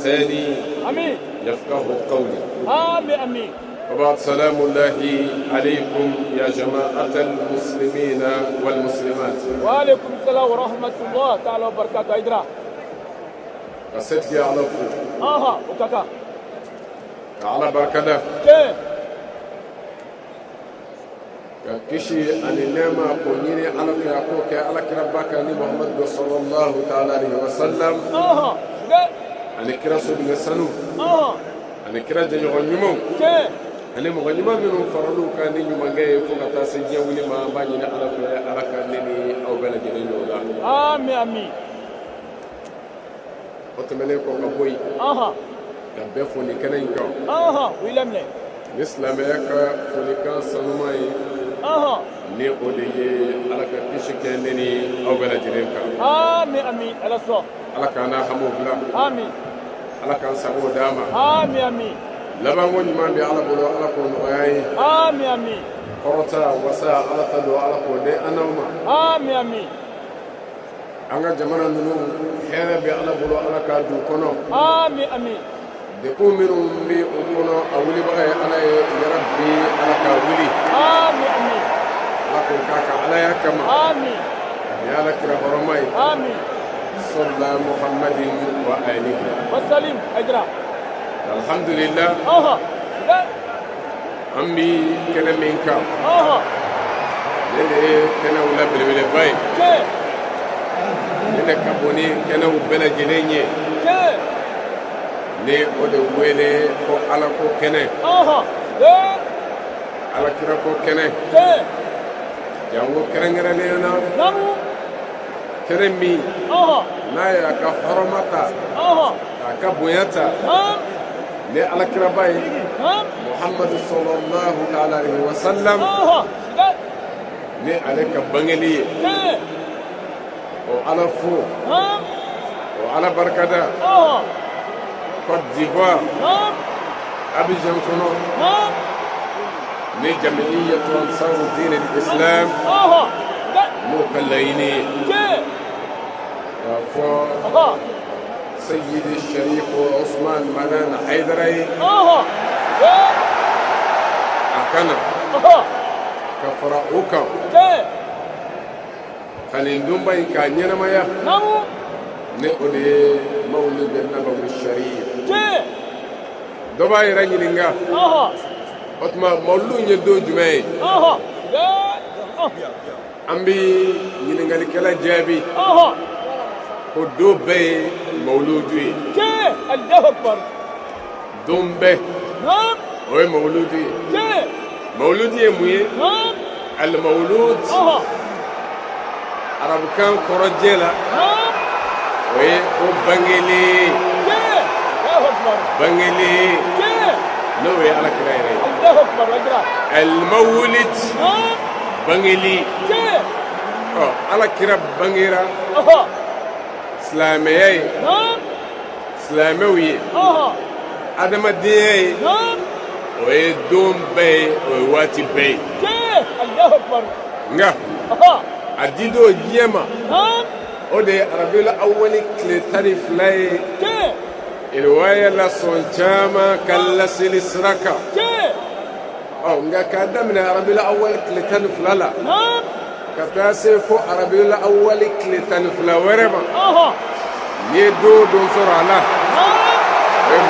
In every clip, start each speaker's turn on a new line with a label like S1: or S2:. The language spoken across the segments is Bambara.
S1: لساني
S2: امين
S1: يفقه قولي.
S2: امين امين.
S1: وبعد سلام الله عليكم يا جماعة المسلمين والمسلمات.
S2: وعليكم السلام ورحمة الله تعالى وبركاته. إدرا
S1: قصدك يا على فو
S2: وكاكا
S1: على بركة
S2: كيف
S1: كشي أن النعمة كونيني على فياكوك على كربك محمد صلى الله تعالى عليه وسلم أن كرا سبنا سنو أن كرا جنيغون يمون أنا مغنيما منهم فرلو كان يوم جاي فوق تاسجيا ولي ما باني على كانني أو بلا جنين ولا.
S2: آمين آمين.
S1: وتملك وكبوي. كبير فوني كنا ينكر.
S2: ويلمني.
S1: الإسلام يك فوني كان سلماي. ني أولي على كيش كانني أو بلا جنين كان.
S2: آمين آمين. على صو.
S1: على كنا حمو بلا.
S2: آمين.
S1: على كان سبوا داما.
S2: آمين آمين.
S1: لبان ونمان بيعلى بلو على كون غاي.
S2: آمين آمين.
S1: قرطا وسا على تدو على كون دي أنا وما.
S2: آمين آمين.
S1: أنا جمانا نو خير بيعلى بلو على كادو كونو.
S2: آمين آمين.
S1: دكو منهم بي أكونو أولي بغي على يربي على كاولي.
S2: آمين آمين.
S1: لكن كاكا على يكما.
S2: آمين.
S1: يا لك ربرمي.
S2: آمين.
S1: صلى محمد وآله.
S2: وسلم أجرا.
S1: الحمد لله. أمي كنا منكم. لأن كنا ولا بالباي. لأن كابوني كنا وبلا جليني. ne o de wele ko ala ko kene ala kira ko kene jango kerengere na keremi na ya ka hormata ka boyata ne ala kira bay muhammad sallallahu alaihi wasallam ne alaka bangeli o ala fu o ala barkada Côte d'Ivoire, Abidjan Kono, لجمعية أنصار الدين الإسلام مكليني سيدي الشريف عثمان منان حيدري أكنا كفرأوكا خليندون باين كانينا مايا نقولي مولد النبوي الشريف دبي رجلينغا أتما مولود يدو جمعي أمبي يلينغالي كلا جابي ودوبي مولودي
S2: الله أكبر
S1: دومبي وين مولودي مولودي مويه المولود عرب كان كورجيلا وين وبنجلي بنجلي نوي على كرايري
S2: الله أكبر أجرا
S1: المولد بنجلي على كرا بنجرا إسلامي إسلامي أدم الدين ويدوم بي ويواتي بي
S2: الله أكبر
S1: نعم أديدو جيما أودي عربي الأول كليتاري فلاي الرواية لا صنجامة كلا سلسركا نعم كذا من عربي الأول كليتاري فلالا كتاسي فو عربي الأول كليتاري فلا ورما يدو دون سرعة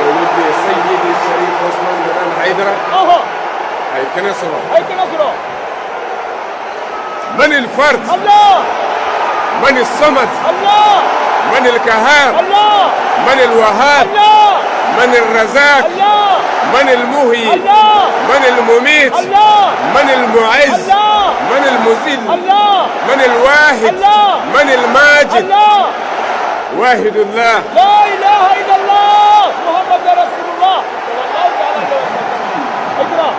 S1: مولود سيدي الشريف عثمان منان حيدرة هاي كنسرة من الفرد
S2: الله
S1: من الصمد
S2: الله
S1: من القهار
S2: الله
S1: من الوهاب
S2: الله
S1: من الرزاق
S2: الله
S1: من المهي
S2: الله
S1: من المميت
S2: الله
S1: من المعز
S2: الله
S1: من المذل
S2: الله
S1: من الواحد
S2: الله
S1: من الماجد
S2: الله
S1: واحد الله
S2: لا إله إلا الله محمد رسول الله صلى الله عليه وسلم اقرأ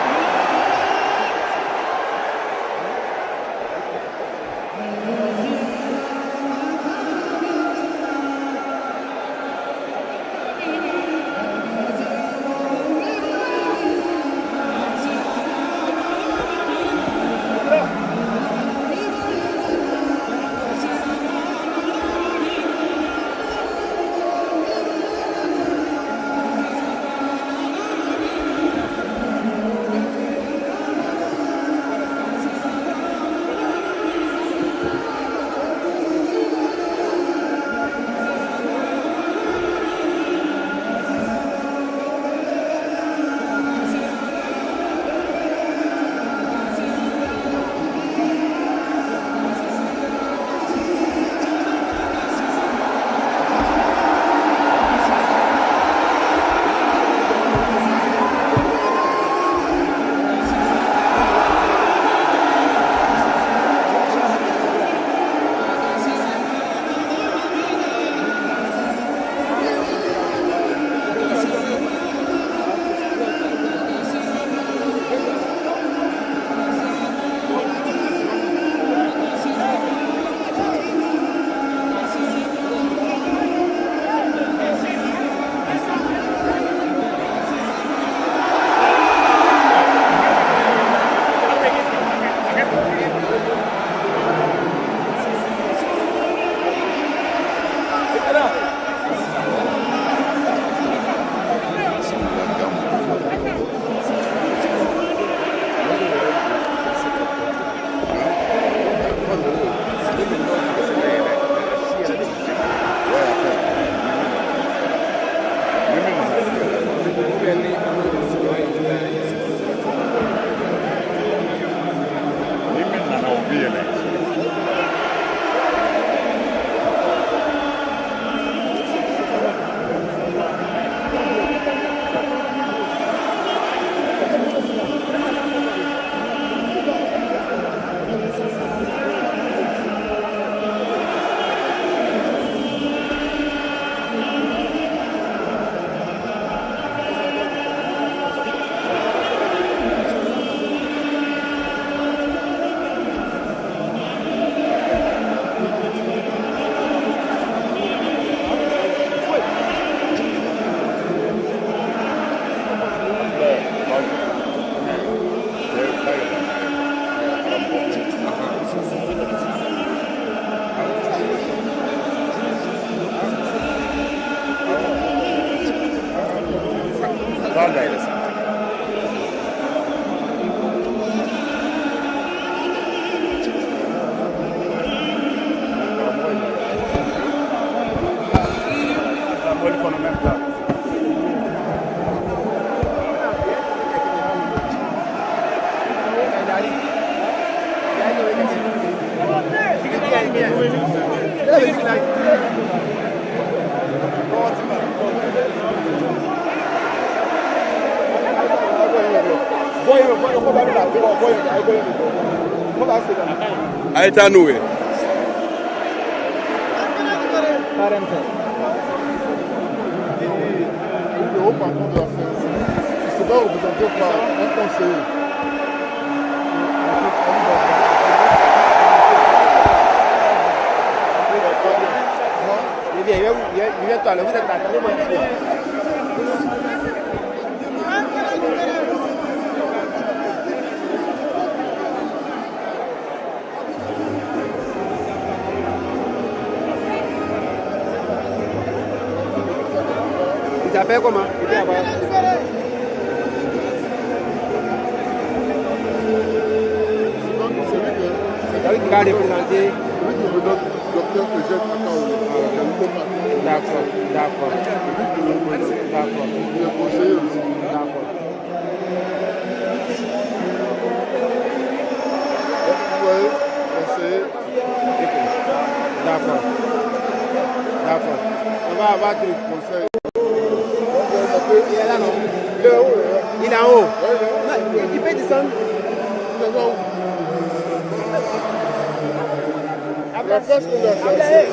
S3: realized.
S1: Aïta Noué.
S4: Le haut patron de la France, il se doit représenter par un conseiller.
S5: Il vient toi, vous êtes attendez-moi. Il s'appelle comment? Il vient avoir. C'est lui qui va représenter.
S4: Celui qui me donne docteur Eugène Akao.
S5: D'accord, d'accord. D'accord.
S4: Il est conseiller aussi.
S5: D'accord.
S4: Vous voyez, conseiller.
S5: D'accord. D'accord. On va avoir du conseil. Il est là, non?
S4: Il est où?
S5: Il est en haut.
S4: Ouais,
S5: Il peut descendre.
S4: il est où? La place qu'on a fait.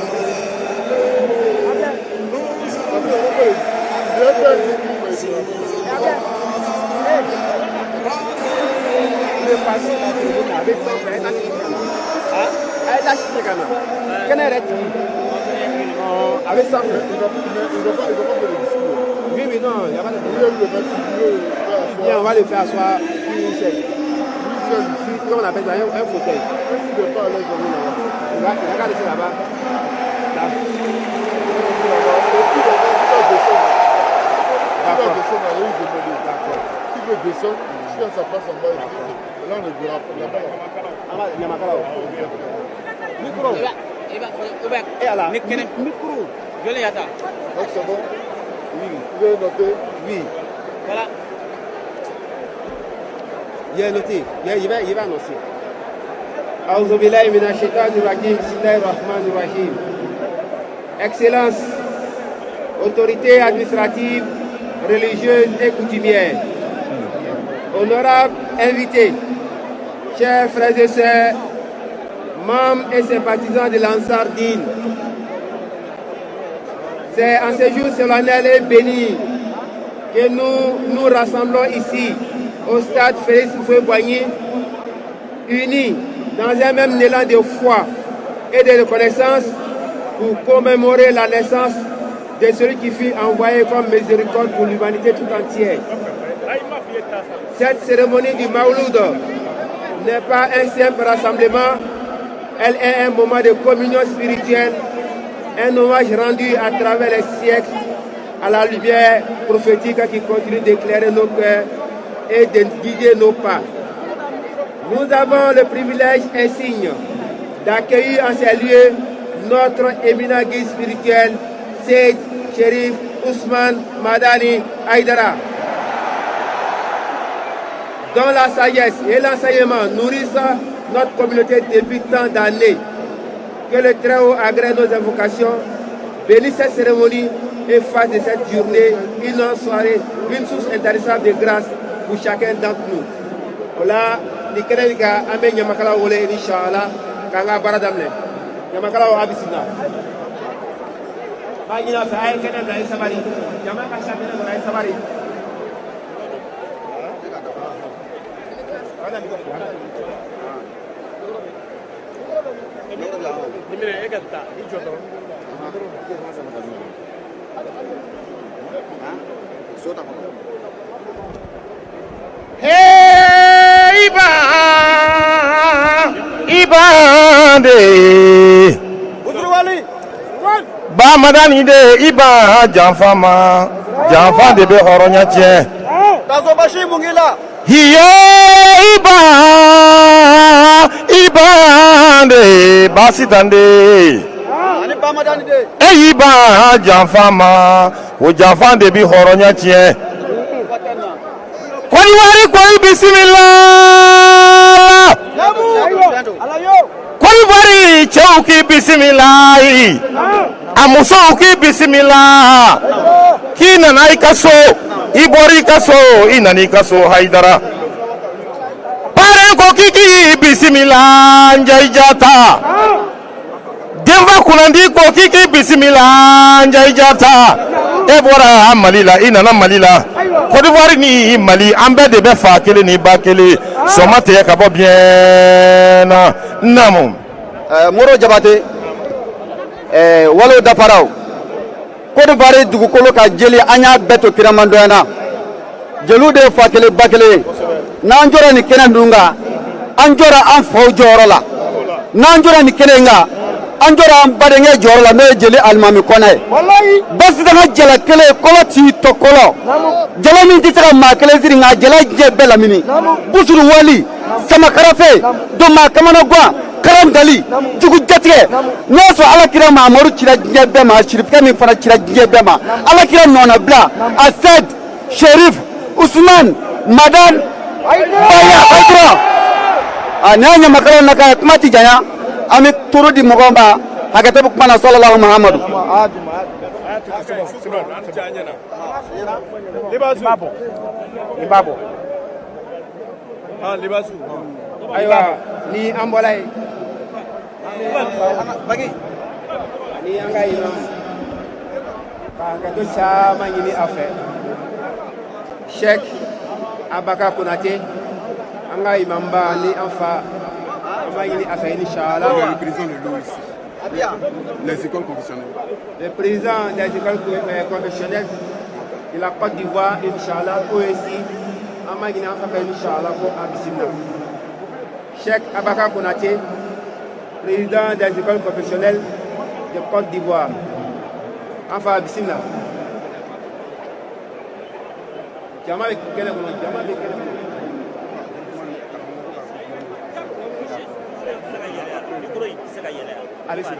S5: Le passé avec son frère, avec son frère.
S4: Il ne va pas faire le discours.
S5: Oui, mais non, il n'y a pas de
S4: Il
S5: Viens, on va le faire asseoir. Comment on appelle ça? Un fauteuil. Regarde ici là-bas. Là. D'accord.
S4: S'il veut descendre, je suis à sa place en bas. Là, on ne verra pas.
S5: Il y a ma cara. Micro. Et là. Micro.
S4: Donc c'est bon. Oui. Vous avez noté?
S5: Oui. Voilà. Il a noté. Il va annoncer. A'udhu billahi minash shaitanir rajim. Bismillahir rahmanir rahim. Excellence, autorité administrative, religieuse et coutumière, honorables invités, chers frères et sœurs, membres et sympathisants de l'Ansar Din, c'est en ce jour solennel et béni que nous nous rassemblons ici au stade Félix Houphouët-Boigny, unis dans un même élan de foi et de reconnaissance pour commémorer la naissance de celui qui fut envoyé comme miséricorde pour l'humanité tout entière. Cette cérémonie du Mawlud n'est pas un simple rassemblement, elle est un moment de communion spirituelle, un hommage rendu à travers les siècles à la lumière prophétique qui continue d'éclairer nos cœurs et de guider nos pas. Nous avons le privilège insigne d'accueillir en ces lieux notre éminent guide spirituel, Seyd Cherif Ousmane Madani Aïdara, dont la sagesse et l'enseignement nourrissent notre communauté depuis tant d'années. Que le Très-Haut agrée nos invocations, bénisse cette cérémonie et fasse de cette journée une soirée, une source intarissable de grâce pour chacun d'entre nous. Voilà, ni kenen ka amé nyamakala wole inshallah kanga baradamle. Nyamakala wa abisina. Ba ina fa ay kenen da sabari. Nyamaka shamina da sabari.
S3: Hey, Iban de Ba madani de Iban Janfama Janfa de be horonya tie
S2: Tazo bashi mungila.
S3: Hiye Iban de Basitande
S2: Ani ba madani de.
S3: Iban Janfama o Janfa de be horonya tie Kwani wari kwa bismillah Kwani wari chauki bismillah Amusauki bismillah Kina na ikaso Ibori kaso Inani kaso haidara Pare ko kiki bismillah Njaijata Demba kunandi ko kiki bismillah Njaijata Ebora malila inana malila Côte d'Ivoire ni Mali ambe de be fa kele ni ba kele somate ka bo bien namo
S6: Moro Jabate walo da farao Côte d'Ivoire dugukolo ka jeli anya beto kiramandoyana jelu de fa kele ba kele nanjora ni kena ndunga anjora an fo joro la nanjora ni kenenga anjora badenge joro la me jeli almami konae wallahi bas da jela kele kolo ti to kolo jela min ti tara ma kele ziri nga jela je bela mini busuru wali sama karafe do ma kamana gwa karam dali jugu jatge no so ala kira ma moru kira je be ma shirif mi fara kira je be ma ala kira nona bla Asad Sherif Usman Madan Baya Haidra ananya makala naka kumati jaya ami turu di mogomba hakata bukmana sallallahu muhammadu
S5: Libabo
S2: Libasu.
S5: aywa ni ambolay bagi ni anga imam ka to sama ni affaire Cheikh Abaka Konaté anga imam ba ni afa ama ni affaire inshallah
S4: Le président de l'eau ici. Les écoles confessionnelles.
S5: le président des écoles confessionnelles de la Côte d'Ivoire inshallah aussi ama ni afa inshallah ko abisimna Cheikh Abaka Konaté, président des écoles professionnelles de Côte d'Ivoire. Enfin, bismillah. Allez-y.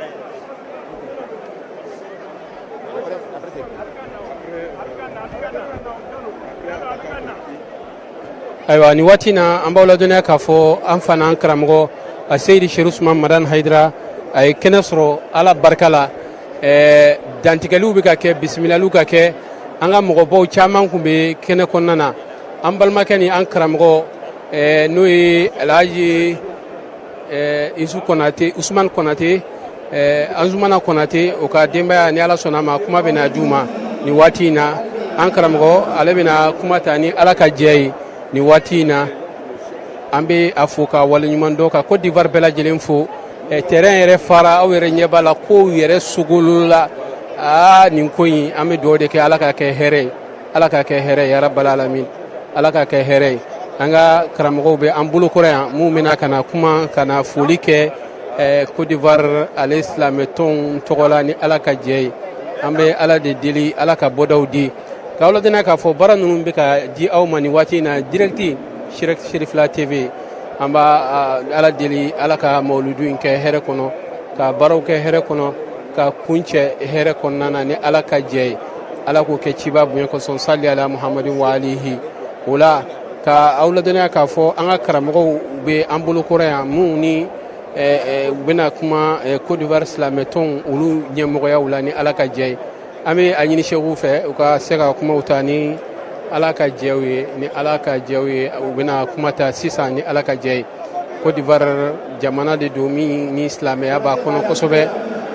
S7: aywa ni waati na an b'aw ladɔnniya k'a fɔ an fana an karamɔgɔ a seyidi sheikh usman madan haidara a ye kɛnɛ sɔrɔ ala barika la dantigɛliw bɛ ka kɛ bisimilaliw ka kɛ an ka mɔgɔbaw caman kun bɛ kɛnɛ kɔnɔna na an balimakɛ ni an karamɔgɔ n'o ye alhaji isu konate usman konate anzumana konate o ka denbaya ni ala sɔnna ma kuma bɛ na d'u ma ni waati in na an karamɔgɔ ale bɛ na kuma ta ni ala ka jɛ ye ni waati in na an bɛ a fo ka waleɲuman dɔ ka Côte d'Ivoire bɛɛ lajɛlen fo terrain yɛrɛ fara aw yɛrɛ ɲɛ b'a la kow yɛrɛ sogolola nin ko in an bɛ dugawu de kɛ ala ka kɛ hɛrɛ ye ala ka kɛ hɛrɛ ye ya rabbal alamin ala ka kɛ hɛrɛ ye an ka karamɔgɔw bɛ an bolokɔrɔ yan mun bɛna ka na kuma ka na foli kɛ Côte d'Ivoire ale silamɛtɔnw tɔgɔ la ni ala ka jɛ ye an bɛ ala de deli ala ka bɔdaw di k'aw ladɔnniya k'a fɔ baara ninnu bɛ ka di aw ma nin waati in na direct Sherifila TV an b'a ala deli ala ka mawuludu in kɛ hɛrɛ kɔnɔ ka baaraw kɛ hɛrɛ kɔnɔ ka kun cɛ hɛrɛ kɔnɔna na ni ala ka jɛ ye ala k'o kɛ ciba bonya kosɔn salli ala muhammadin wa alihi o la ka aw ladɔnniya k'a fɔ an ka karamɔgɔw bɛ an bolo kɔrɔ yan mun ni u bɛna kuma Côte d'Ivoire silamɛ tɔnw olu ɲɛmɔgɔyaw la ni Ala ka jɛ ye an bɛ a ɲini seku fɛ u ka se ka kumaw ta ni Ala ka jɛw ye ni Ala ka jɛw ye u bɛna kuma ta sisan ni Ala ka jɛ ye Côte d'Ivoire jamana de don min ni silamɛya b'a kɔnɔ kosɛbɛ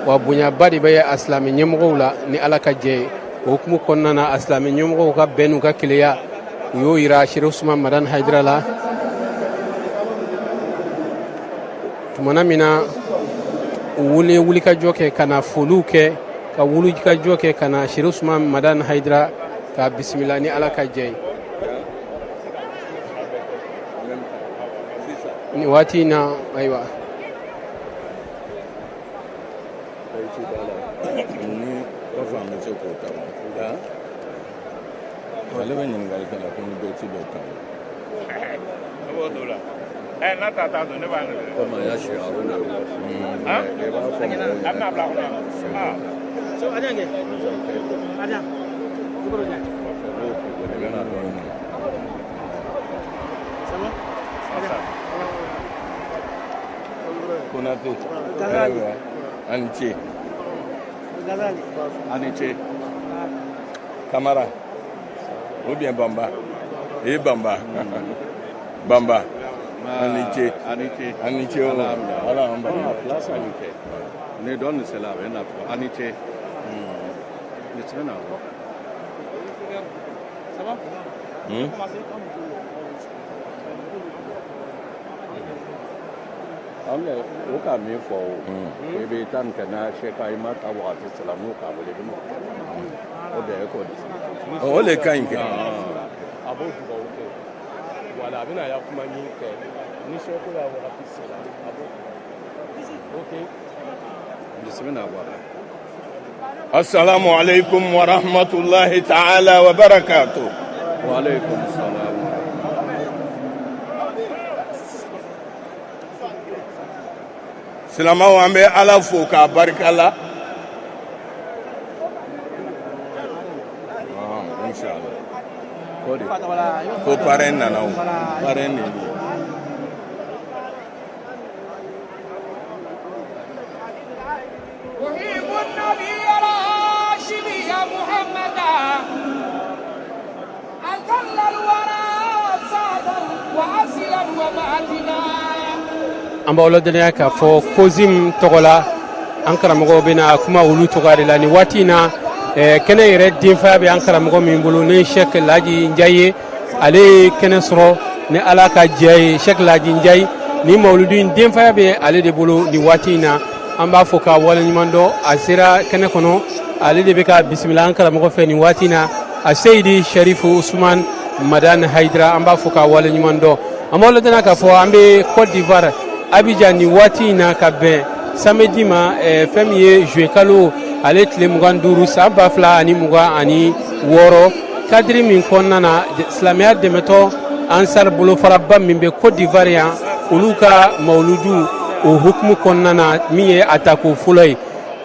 S7: wa bonyaba de bɛ a silamɛ ɲɛmɔgɔw la ni Ala ka jɛ ye o hukumu kɔnɔna na a silamɛ ɲɛmɔgɔw ka bɛn n'u ka keleya u y'o yira Sheikh Ousmane Madani Haidara la tumana min na u wulikajɔ kɛ ka na foliw kɛ ka wulikajɔ kɛ ka na Sheikh Ousmane Madani Haidara ka bisimila ni Ala ka jɛ ye ni waati in na ayiwa
S3: ale bɛ ɲininkali kɛ la ko ni bɛɛ ti dɔ kan
S2: ne b'o don la n'a ta t'a don ne b'a nɛgɛ
S3: komi a y'a si aro la i b'a fɔ
S2: a bɛna bila kɔnɔ
S3: Konate ani ce ani ce Kamara ou bien Bamba et Bamba Bamba Aniche Aniche voilà on va la place Aniche ne donne cela Aniche ça va amle o ka min fɔ o bɛ taa nin kɛ na Sheikh Ayima ta wagati sera n'o k'a wele bɛ o de ye ko de o le ka ɲi kɛ
S7: a b'o dugawu kɛ wala a bɛna ya kuma min kɛ ni Sheikh y'a wagati sera a b'o ok
S3: bisimila wala
S8: Assalamu alaikum wa rahmatullahi ta'ala wa barakatuh.
S3: Wa alaikum salam.
S8: Silamaw an bɛ Ala fo k'a barika la.
S3: Inshallah. Ko parrain nana o. Parrain ne ni.
S7: an b'aw ladɔnniya k'a fɔ kozim tɔgɔ la an karamɔgɔw bɛna kuma olu tɔgɔ de la ni waati in na kɛnɛ yɛrɛ denfaya bɛ an karamɔgɔ min bolo ni Sheikh Laji Njaye ale ye kɛnɛ sɔrɔ ni Ala ka jɛ ye Sheikh Laji Njaye ni mawuludu in denfaya bɛ ale de bolo ni waati in na an b'a fɔ k'a waleɲuman dɔn a sera kɛnɛ kɔnɔ ale de bɛ ka bisimila an karamɔgɔ fɛ ni waati in na a Seyidi Sharifu Ousmane Madani Haidara an b'a fɔ k'a waleɲuman dɔn an b'aw ladɔnniya k'a fɔ an bɛ Côte d'Ivoire Abidjan ni waati in na ka bɛn samedi ma fɛn min ye juillet kalo ale tile 25 san 2026 kadiri min kɔnɔna na silamɛya dɛmɛtɔ ansar bolofaraba min bɛ Côte d'Ivoire yan olu ka mawuludu o hukumu kɔnɔna na min ye a tako fɔlɔ ye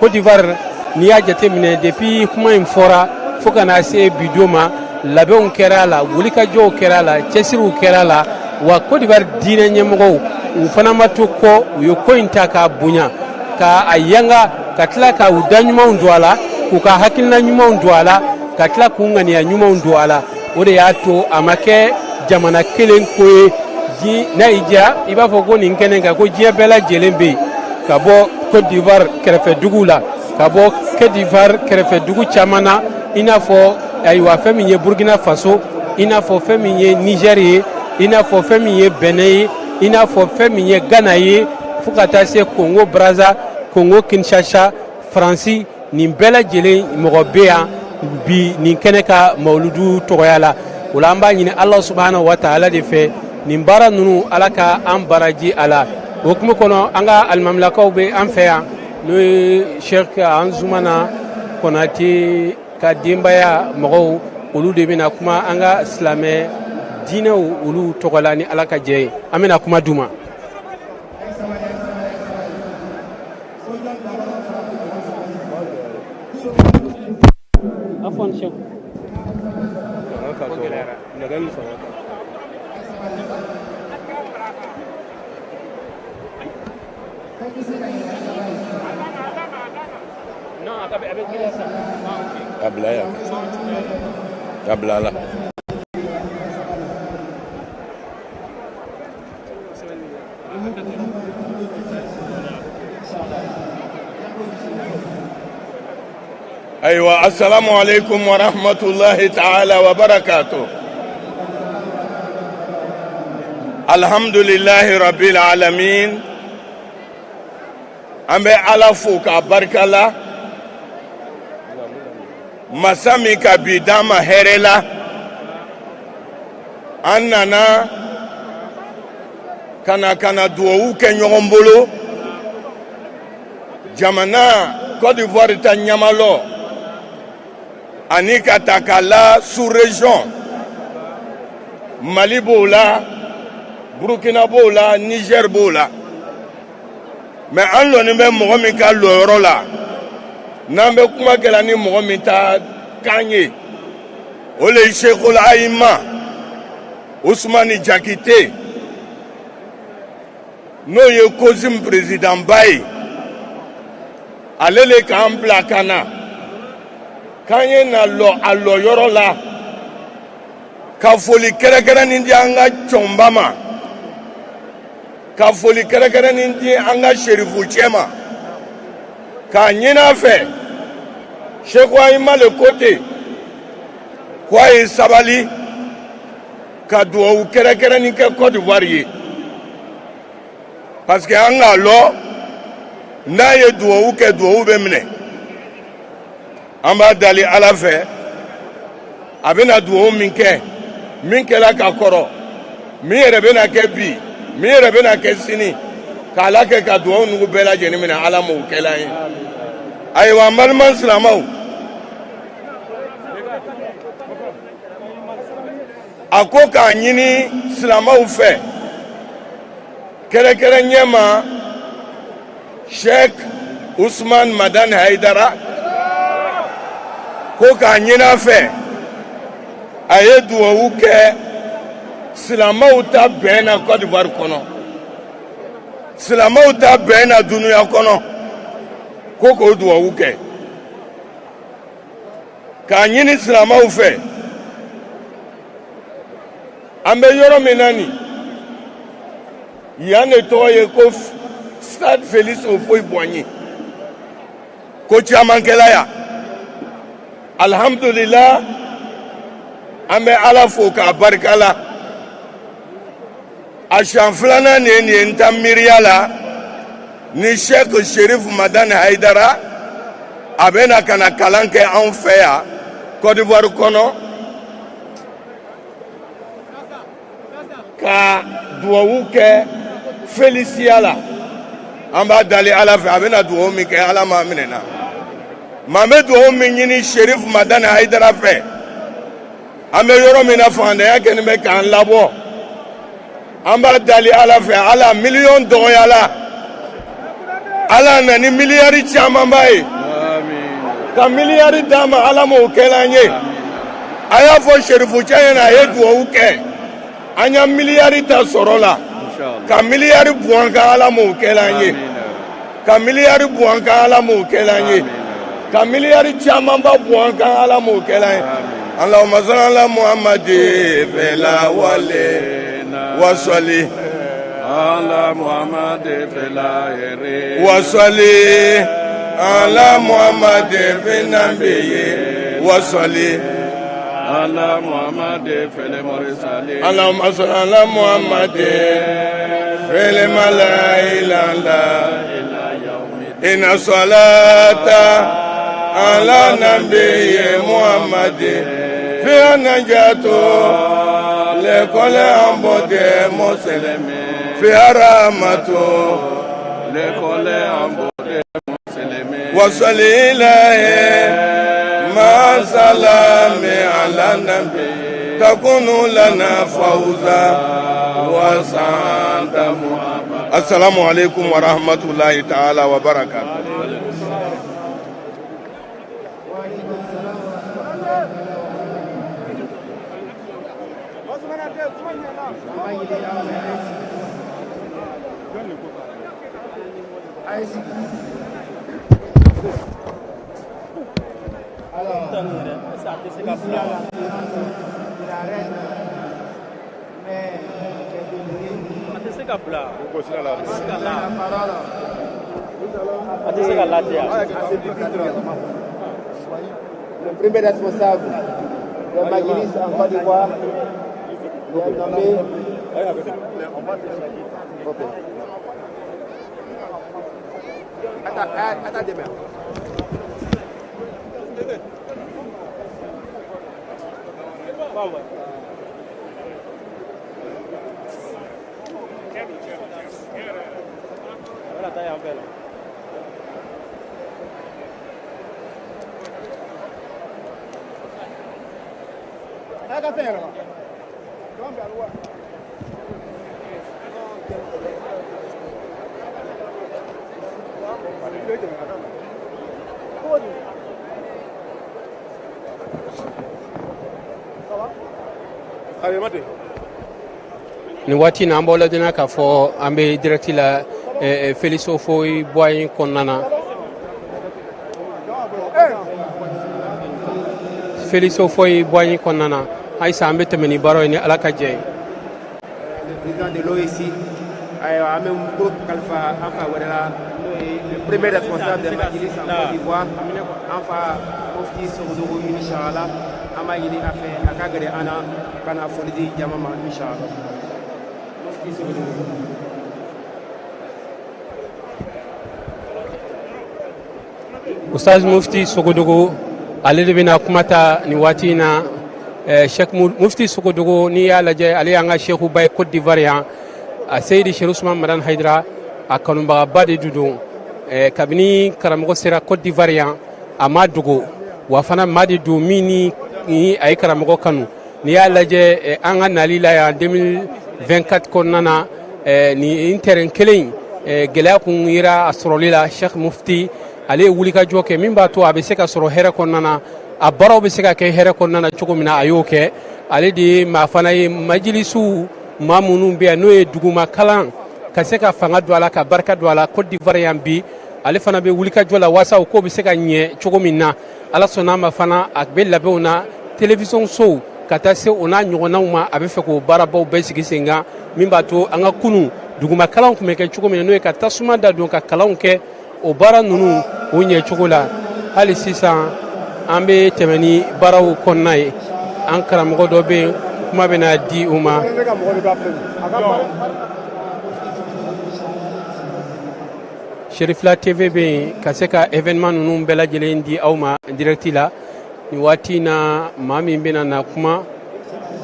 S7: Côte d'Ivoire n'i y'a jateminɛ depuis kuma in fɔra fo ka na se bi don ma labɛnw kɛra a la wulikajɔw kɛra a la cɛsiriw kɛra a la wa Côte d'Ivoire diinɛ ɲɛmɔgɔw u fana ma to kɔ u ye ko in ta k'a bonya ka a yanga ka tila ka u da ɲumanw don a la k'u ka hakilina ɲumanw don a la ka tila k'u ŋaniya ɲumanw don a la o de y'a to a ma kɛ jamana kelen ko ye n'a y'i diya i b'a fɔ ko nin kɛnɛ kan ko diɲɛ bɛɛ lajɛlen bɛ yen ka bɔ Côte d'Ivoire kɛrɛfɛduguw la ka bɔ Côte d'Ivoire kɛrɛfɛdugu caman na i n'a fɔ ayiwa fɛn min ye Burkina Faso i n'a fɔ fɛn min ye Niger ye i n'a fɔ fɛn min ye Benin ye i n'a fɔ fɛn min ye Ghana ye fo ka taa se Congo Brazza Congo Kinshasa Faransi nin bɛɛ lajɛlen mɔgɔ bɛ yan bi nin kɛnɛ ka mawuludu tɔgɔya la o la an b'a ɲini Ala subhanahu wa ta'ala de fɛ nin baara ninnu Ala ka an baraji a la o hukumu kɔnɔ an ka alimamilakaw bɛ an fɛ yan n'o ye Sheikh Anzumana Konate ka denbaya mɔgɔw olu de bɛna kuma an ka silamɛ diinɛw olu tɔgɔ la ni Ala ka jɛ ye an bɛna kuma d'u ma.
S3: Ablaya. Ablala.
S8: أيوة السلام عليكم ورحمة الله تعالى وبركاته. الحمد لله رب العالمين. أمي على فوق بركة مسامي كبيدام هرلا أننا كنا دوو كنيومبولو جامانا Côte d'Ivoire ta Nyamalo ani katakala sous-région Mali bola Burkina bola Niger bola mais an lo ni be mogo min ka lo yɔrɔ la n'an bɛ kuma kɛla ni mogo min ta kan ye o le ye Cheikhul Aïma Ousmane Diakité n'o ye COSIM président ba ye ale le k'an bila ka na k'an ye na lɔ a lɔ yɔrɔ la ka foli kɛrɛnkɛrɛnnen di an ka cɔnba ma ka foli kɛrɛnkɛrɛnnen di an ka serifu cɛ ma k'a ɲini a fɛ Cheikhul Aïma le ko ten ko a ye sabali ka duwawu kɛrɛnkɛrɛnnen kɛ Côte d'Ivoire ye parce que an k'a lɔ n'a ye duwawu kɛ duwawu bɛ minɛ an b'a dali Ala fɛ a bɛna duwawu min kɛ min kɛla ka kɔrɔ min yɛrɛ bɛna kɛ bi min yɛrɛ bɛna kɛ sini k'Ala kɛ ka duwawu nugu bɛɛ lajɛlen minɛ Ala m'o kɛla ye ayiwa an balima silamɛw a ko k'a ɲini silamɛw fɛ kɛrɛnkɛrɛnnen ma Sheikh Ousmane Madane Haidara ko k'a ɲini a fɛ a ye duwawu kɛ silamɛw ta bɛn na Côte d'Ivoire kɔnɔ silamɛw ta bɛn na dunuya kɔnɔ ko k'o duwawu kɛ k'a ɲini silamɛw fɛ an bɛ yɔrɔ min na nin yan de tɔgɔ ye ko Stade Félix Houphouët-Boigny ko caman kɛla yan alhamdulillah an bɛ Ala fo k'a barika la a siɲɛ filanan nin ye n ta miiriya la ni Sheikh Sherif Madane Haidara a bɛna ka na kalan kɛ anw fɛ yan Côte d'Ivoire kɔnɔ ka duwawu kɛ Féliciya la an b'a dali Ala fɛ a bɛna duwawu min kɛ Ala m'a minɛ na maa bɛ duwawu min ɲini Sherif Madane Haidara fɛ an bɛ yɔrɔ min na fangandanya kɛlen bɛ k'an labɔ an b'a dali Ala fɛ Ala miliyɔn dɔgɔyala Ala na ni miliyari camanba ye ka miliyari d'a ma Ala m'o kɛla an ye a y'a fɔ Sherifu cɛ ɲɛna a ye duwawu kɛ an ya miliyari ta sɔrɔ la ka miliyari buwan kan Ala m'o kɛla an ye ka miliyari buwan kan Ala m'o kɛla an ye ka miliyari camanba buwan kan Ala m'o kɛla an ye Allahumma salli ala Muhammadin fela wale wasali
S3: ala Muhammad fela ere
S8: wasali ala Muhammad finabiye wasali
S3: ala Muhammad fele morisali
S8: Allahumma salli ala Muhammadin fil malailala inna salata ala nabiyyi Muhammadin fi najato le kole ambode muslimi fi rahmato
S3: le kole ambode muslimi
S8: wasali ilahi ma salami ala nabiyyi takunu lana fawza wa sa'ada Muhammad. Assalamu alaikum wa rahmatullahi ta'ala wa barakatuh.
S5: Le premier responsable de Majlis en Côte d'Ivoire est nommé. Attends demain.
S7: ni waati na an b'aw ladɔnniya k'a fɔ an bɛ direct la Félix Houphouët Boigny kɔnɔna na Félix Houphouët Boigny kɔnɔna na ayisa an bɛ tɛmɛ ni baaraw ye ni Ala ka jɛ ye.
S5: Le président de l'OIC an bɛ ko kalifa an fa wɛrɛ la n'o ye le premier responsable de Majlis en Côte d'Ivoire an fa Mufti Sogodougou inchallah an b'a ɲini a fɛ a ka gɛrɛ an na ka na foli di jama ma inchallah.
S7: Ustaz Mufti Sogodougou ale de bɛna kuma ta ni waati in na Sheikh Mufti Sogodougou n'i y'a lajɛ ale y'an ka Sheikhuba ye Côte d'Ivoire yan a Seydi Cheikh Ousmane Madane Haidara a kanubagaba de don kabini karamɔgɔ sera Côte d'Ivoire yan a ma dogo wa fana maa de don min ni a ye karamɔgɔ kanu n'i y'a lajɛ an ka nali la yan 2024 kɔnɔna na ni terrain kelen gɛlɛya kun yera a sɔrɔli la Sheikh Mufti ale ye wulikajɔ kɛ min b'a to a bɛ se ka sɔrɔ hɛrɛ kɔnɔna na a baaraw bɛ se ka kɛ hɛrɛ kɔnɔna na cogo min na a y'o kɛ ale de ye maa fana ye majilisiw maa minnu bɛ yan n'o ye duguma kalan ka se ka fanga don a la ka barika don a la Côte d'Ivoire yan bi ale fana bɛ wulikajɔ la walasa o ko bɛ se ka ɲɛ cogo min na ala sɔnna a ma fana a bɛ labɛnw na télévision sow ka taa se o n'a ɲɔgɔnnaw ma a bɛ fɛ k'o baarabaw bɛɛ sigi sen kan min b'a to an ka kunu duguma kalanw tun bɛ kɛ cogo min na n'o ye ka tasuma da don ka kalanw kɛ o baara ninnu o ɲɛ cogo la hali sisan an bɛ tɛmɛ ni baaraw kɔnɔna ye an karamɔgɔ dɔ bɛ yen kuma bɛna di u ma Sherifla TV bɛ yen ka se ka événement ninnu bɛɛ lajɛlen di aw ma direct la ni waati na maa min bɛna na kuma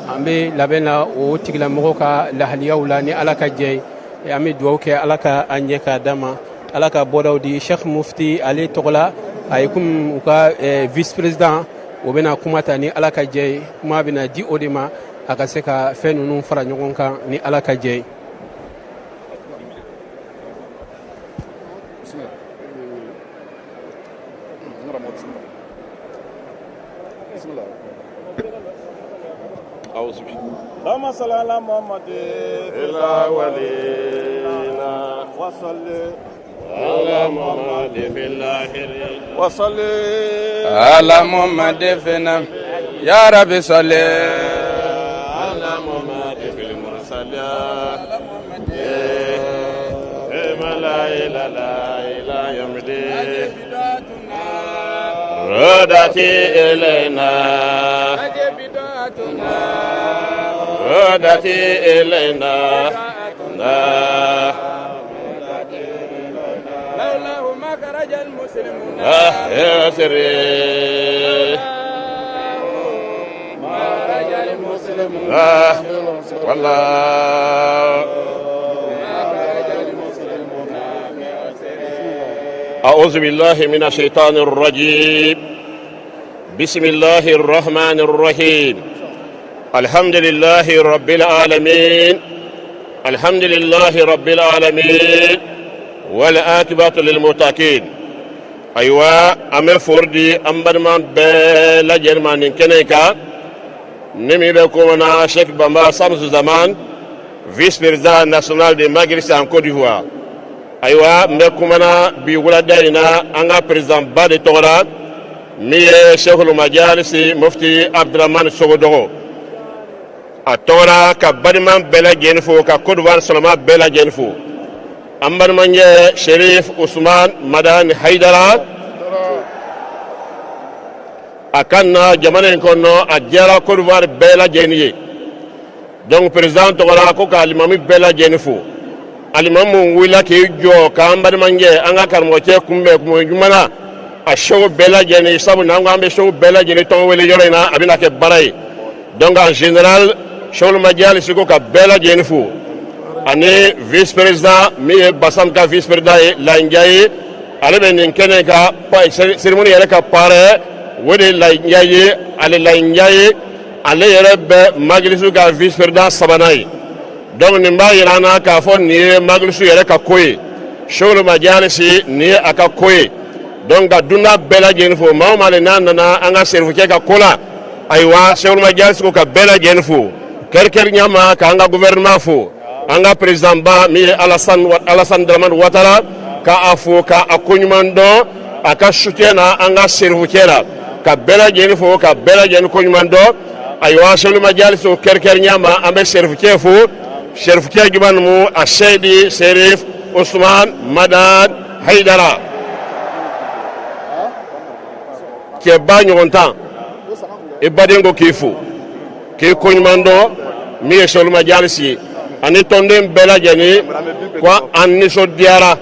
S7: an bɛ labɛn la o tigilamɔgɔ ka lahaliyaw la ni Ala ka jɛ ye an bɛ dugawu kɛ Ala ka an ɲɛ k'a d'a ma Ala ka bɔdaw di Sheikh Mufti ale tɔgɔ la a ye comme u ka vice président o bɛna kuma ta ni Ala ka jɛ ye kuma bɛna di o de ma a ka se ka fɛn ninnu fara ɲɔgɔn kan ni Ala ka jɛ ye.
S8: اللهم صل على محمد الأولين وصل على محمد في الآخرين وصل على محمد فينا يا رب صل على محمد في المرسلين لا إله إلا يوم الدين ردتي إلينا ردتي إلينا لولاه ما خرج المسلمون يا سري ما خرج المسلمون والله أعوذ بالله من الشيطان الرجيم بسم الله الرحمن الرحيم الحمد لله رب العالمين الحمد لله رب العالمين والعاقبة للمتقين أيوة أمي فوردي أمبرمان بلا جرمان كنيكا نمي بكونا شيخ بامبا سامس زمان فيس بريزان ناسيونال دي ماجريس ان كوت ديفوار
S9: aywa n bɛ kumana bi wulada in na an ka président ba de tɔgɔ la min ye cheikhul majalisi mufti abdurahmani sogodogo a tɔgɔ la ka baliman bɛɛ lajɛlen fo ka Côte d'Ivoire salama bɛɛ lajɛlen fo an balimakɛ Sherif Usman Madani Haidara a ka na jamana in kɔnɔ a diyara Côte d'Ivoire bɛɛ lajɛlen ye donc président tɔgɔ la ko ka alimami bɛɛ lajɛlen fo alimamu wulila k'i jɔ k'an balimakɛ an ka karamɔgɔcɛ kunbɛn kuma ɲuman na a show bɛɛ lajɛlen sabu n'an ko an bɛ show bɛɛ lajɛlen tɔgɔ wele yɔrɔ in na a bɛna kɛ baara ye donc en général Cheikhul Majalisi ko ka bɛɛ lajɛlen fo ani vice président min ye Basam ka vice président ye Laɲja ye ale bɛ nin kɛnɛ ka cérémonie yɛrɛ ka parrain o de ye Laɲja ye Laɲja ye ale yɛrɛ bɛ Majlisu ka vice président sabanan ye donc nin b'a yira an na k'a fɔ nin ye Majlisu yɛrɛ ka ko ye Cheikhul Majalisi nin ye a ka ko ye donc ka dunda bɛɛ lajɛlen fo maa o maa de n'a nana an ka serifukɛ ka ko la ayiwa Cheikhul Majalisi ko ka bɛɛ lajɛlen fo kɛrɛkɛrɛ ɲama k'an ka gouvernement fo an ka président ba min ye Alassane Dramane Ouattara k'a fo k'a ko ɲuman dɔn a ka soutien na an ka serifukɛ la ka bɛɛ lajɛlen fo ka bɛɛ lajɛlen ko ɲuman dɔn ayiwa Cheikhul Majalisi o kɛrɛkɛrɛ ɲama an bɛ serifukɛ fo serifukɛ jumɛn numu a Seydi Sherif Usman Madani Haidara cɛba ɲɔgɔn tan i baden ko k'i fo k'i ko ɲuman dɔn min ye Cheikhul Majalisi ye ani tɔnden bɛɛ lajɛlen ko an nisɔndiyara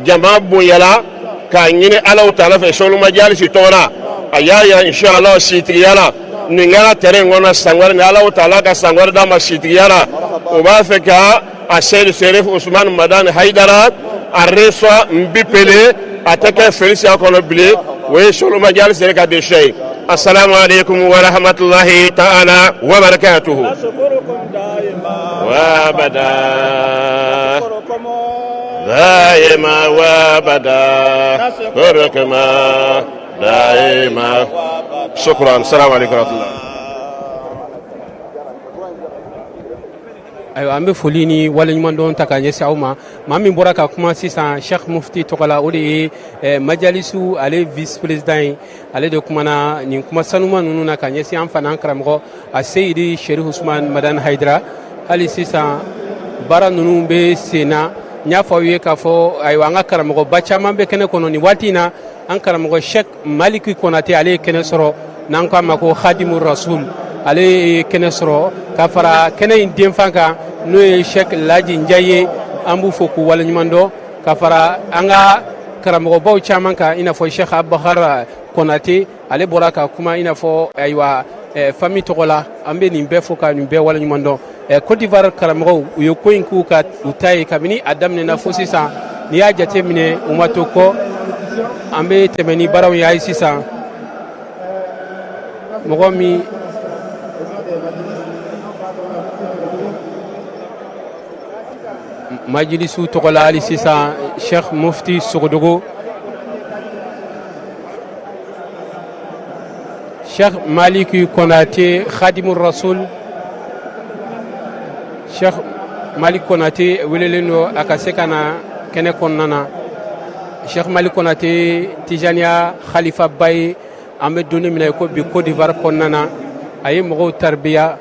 S9: jama bonyala k'a ɲini Alahu Taala fɛ Cheikhul Majalisi tɔgɔ la a y'a yira inshallah sitigiya la nin kɛra terrain in kɔnɔ san wɛrɛ ni Alahu Taala ka san wɛrɛ d'a ma sitigiya la o b'a fɛ ka a Seydi Sherif Usman Madani Haidara a reçoit Mbipele a tɛ kɛ Féliciya kɔnɔ bilen o ye Cheikhul Majalisi yɛrɛ ka déchet ye. Assalamu alaikum wa rahmatullahi ta'ala wa barakatuhu. Wa bada daima wa bada barakama daima. Shukran. Assalamu alaikum wa rahmatullah.
S7: ayiwa an bɛ foli ni waleɲuman dɔn ta k'a ɲɛsin aw ma maa min bɔra ka kuma sisan Cheikh Mufti tɔgɔ la o de ye Majalisu ale vice président ye ale de kumana nin kuma sanuma ninnu na ka ɲɛsin an fana an karamɔgɔ a Seydi Sherif Usman Madani Haidara hali sisan baara ninnu bɛ sen na n y'a fɔ aw ye k'a fɔ ayiwa an ka karamɔgɔba caman bɛ kɛnɛ kɔnɔ nin waati in na an karamɔgɔ Sheikh Maliki Konate ale ye kɛnɛ sɔrɔ n'an k'a ma ko Khadimu Rasul ale ye kɛnɛ sɔrɔ ka fara kɛnɛ in denfan kan n'o ye Sheikh Laji Njaye an b'u fo k'u waleɲuman dɔn ka fara an ka karamɔgɔbaw caman kan i n'a fɔ Sheikh Abubakar Konate ale bɔra ka kuma i n'a fɔ ayiwa famille tɔgɔ la an bɛ nin bɛɛ fo ka nin bɛɛ waleɲuman dɔn Côte d'Ivoire karamɔgɔw u ye ko in k'u ka u ta ye kabini a daminɛna fo sisan n'i y'a jateminɛ u ma to kɔ an bɛ tɛmɛ ni baaraw ye ayi sisan mɔgɔ min Majlisu tɔgɔ la hali sisan Cheikh Mufti Sogodogo Cheikh Maliki Konate Khadimu Rasul Cheikh Maliki Konate welelen don a ka se ka na kɛnɛ kɔnɔna na Cheikh Maliki Konate Tijaniya Khalifa ba ye an bɛ donni minɛ ko bi Côte d'Ivoire kɔnɔna na a ye mɔgɔw taribiya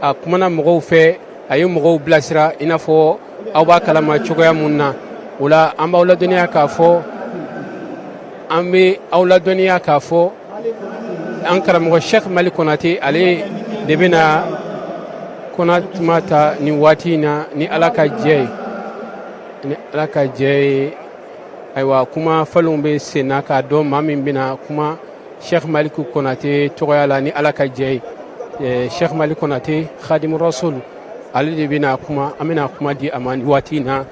S7: a kumana mɔgɔw fɛ a ye mɔgɔw bilasira i n'a fɔ aw b'a kalama cogoya mun na o la an b'aw ladɔnniya k'a fɔ an bɛ aw ladɔnniya k'a fɔ an karamɔgɔ Cheikh Maliki Konate ale de bɛna kɔnatuma ta nin waati in na ni Ala ka jɛ ye ayiwa kuma falenw bɛ sen na k'a dɔn maa min bɛna kuma Cheikh Maliki Konate tɔgɔya la ni Ala ka jɛ ye Cheikh Maliki Konate Khadimu Rasul ale de bɛna kuma an bɛna kuma di a ma nin waati in na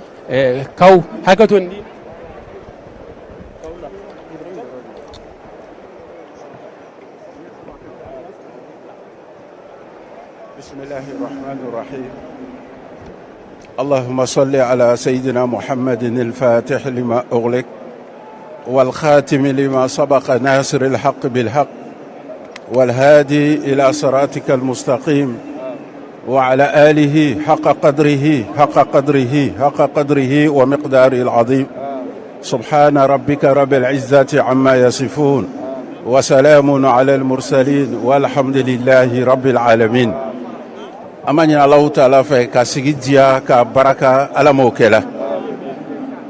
S7: kaw hakɛto ni
S3: بسم الله الرحمن الرحيم اللهم صل على سيدنا محمد الفاتح لما أغلق والخاتم لما سبق ناصر الحق بالحق والهادي إلى صراطك المستقيم وعلى آله حق قدره ومقداره العظيم سبحان ربك رب العزة عما يصفون وسلام على المرسلين والحمد لله رب العالمين. أماني الله تعالى فك سجديا كبركة على موكلا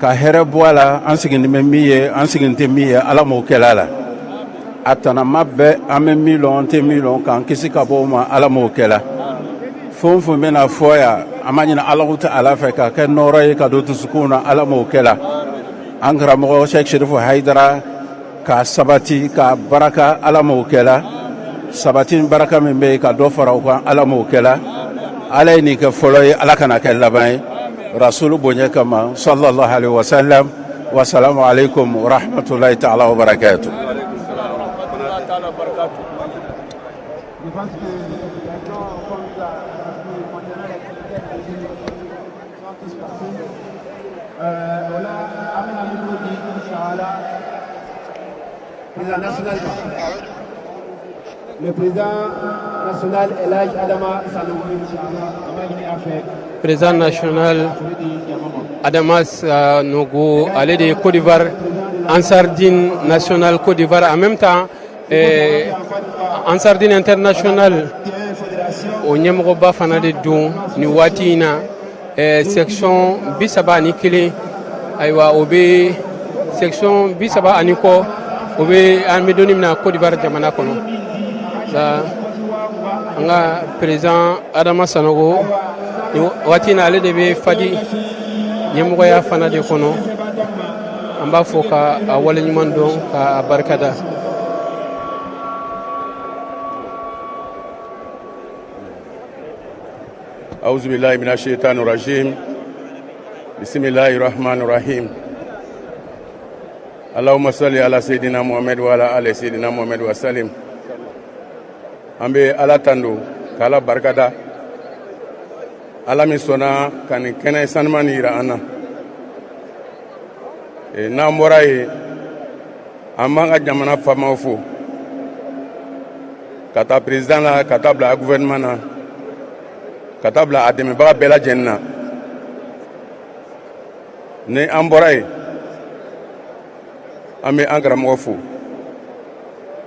S3: كهرب ولا أنسجن مية أنسجن تمية على موكلا لا أتنا مبة أمميلون تميلون كان كسي كبوما على موكلا فون منا فويا أماني الله تعالى فك كنوري كدوت سكونا على موكلا أنكر مغو شيخ شريف حيدرا كسباتي كبركة على موكلا سباتين بركة من بي كدوفر على موكلا عليني كفلوي على كناك اللبني رسول بنيكما صلى الله عليه وسلم والسلام عليكم ورحمة الله تعالى وبركاته.
S5: Le président national Elhadj Adama Sanogo,
S7: président national Adama Sanogo, allé de Côte d'Ivoire, Ansardine national Côte d'Ivoire, en même temps Ansardine international au Nyamroba Fanade Dou, ni Watina, section Bisaba Nikili, Aywa Obe, section Bisaba Aniko, Obe Almedonim na Côte d'Ivoire Jamana Kono. Nga président Adama Sanogo wati na ale de be fadi nyemgo ya fana de kono amba foka awale nyuman don ka barkada
S10: أعوذ بالله من الشيطان الرجيم بسم الله الرحمن الرحيم اللهم صل على سيدنا محمد وعلى آل سيدنا محمد وسلم ambe ala tando kala barkada ala mi sona kan kene sanmani ira ana na moraye amanga jamana fama fo kata president la kata bla gouvernement na kata bla ademe ba bela jenna ne amboraye ame angra mo fo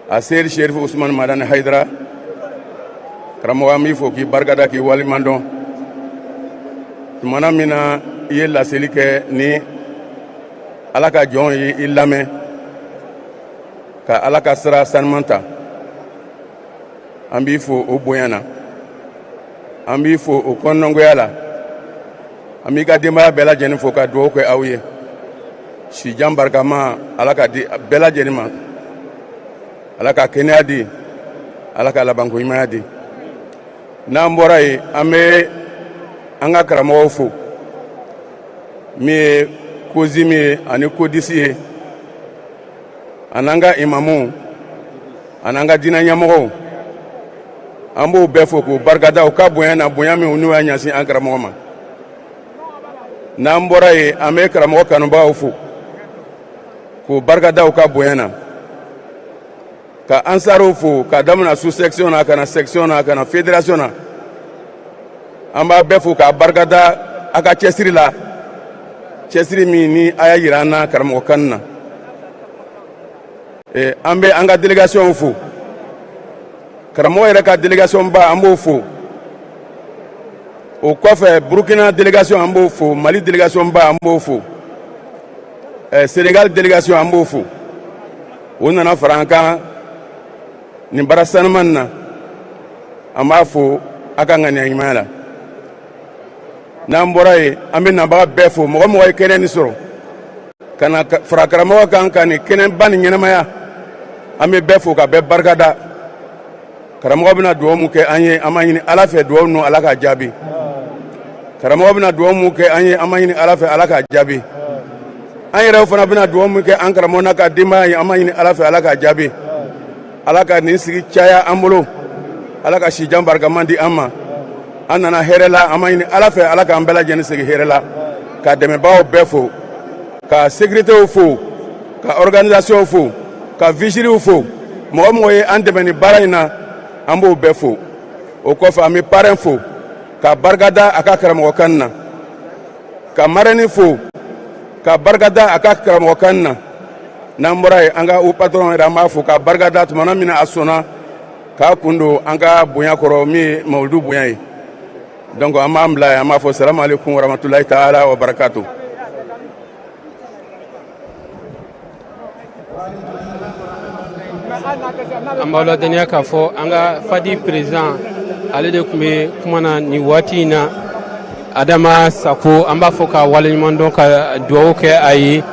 S10: aser Cherif Ousmane Madani Haidara Karamoga mi fo ki barkada ki walimandon tumana mina iye laseli kɛ ni ala ka jɔn ye i lamɛn ka ala ka sira sanuman ta an b'i fo o bonya na an b'i fo o kɔnɔngoya la an b'i ka denbaya bɛɛ lajɛlen fo ka dugawu kɛ aw ye sijan barikama ala ka di bɛɛ lajɛlen ma ala ka kɛnɛya di ala ka labanko ɲumanya di n'an bɔra yen an bɛ an ka karamɔgɔw fo min ye kozi min ye ani kodisi ye an'an ka imamuw an'an ka diinɛ ɲɛmɔgɔw an b'o bɛɛ fo k'o barikada u ka bonya na bonya min n'u y'a ɲɛsin an karamɔgɔ ma n'an bɔra yen an bɛ karamɔgɔ kanubagaw fo k'o barikada u ka bonya na ka ansaro fo ka damina sous section na kana section na kana fédération na an b'a bɛɛ fo k'a barikada a ka cɛsiri la cɛsiri min ni a y'a yira an na karamɔgɔ kan na an bɛ an ka délégation fo karamɔgɔ yɛrɛ ka délégation ba an b'o fo o kɔfɛ Burkina délégation an b'o fo Mali délégation ba an b'o fo Sénégal délégation an b'o fo o nana fara an kan nin bara sanuman na an b'a fo a ka ŋaniya ɲuman la n'an bɔra yen an bɛ nabaga bɛɛ fo mɔgɔ mɔgɔ ye kɛnɛ nin sɔrɔ ka na fara karamɔgɔ kan ka nin kɛnɛba nin ɲɛnamaya an bɛ bɛɛ fo ka bɛɛ barikada karamɔgɔ bɛna dugawu mun kɛ an ye an b'a ɲini ala fɛ dugawu ninnu ala k'a jaabi karamɔgɔ bɛna dugawu mun kɛ an ye an b'a ɲini ala fɛ ala k'a jaabi an yɛrɛw fana bɛna dugawu mun kɛ an karamɔgɔ n'a ka denbaya ye an b'a ɲini ala fɛ ala k'a jaabi ala ka nin sigi caya an bolo ala ka sijan barikaman di an ma an nana hɛrɛ la an b'a ɲini ala fɛ ala k'an bɛɛ lajɛlen sigi hɛrɛ la ka dɛmɛbagaw bɛɛ fo ka sécuritéw fo ka organisation fo ka vigiliw fo mɔgɔ mɔgɔ ye an dɛmɛ nin baara in na an b'o bɛɛ fo o kɔfɛ an bɛ parrain fo ka barikada a ka karamɔgɔ kan na ka marraine fo ka barikada a ka karamɔgɔkan na n'an bɔra yen an ka u patron yɛrɛ an b'a fo ka barikada tumana min na a sɔnna k'a kun don an ka bonya kɔrɔ min ye mawulidu bonya ye donc an b'an bila yen an b'a fɔ salamu aleykum warahmatulahi taala wa barakatu.
S7: an b'aw ladɔnniya k'a fɔ an ka fadi président ale de tun bɛ kuma na nin waati in na Adama Sako an b'a fɔ ka waleɲuman dɔn ka dugawu kɛ a ye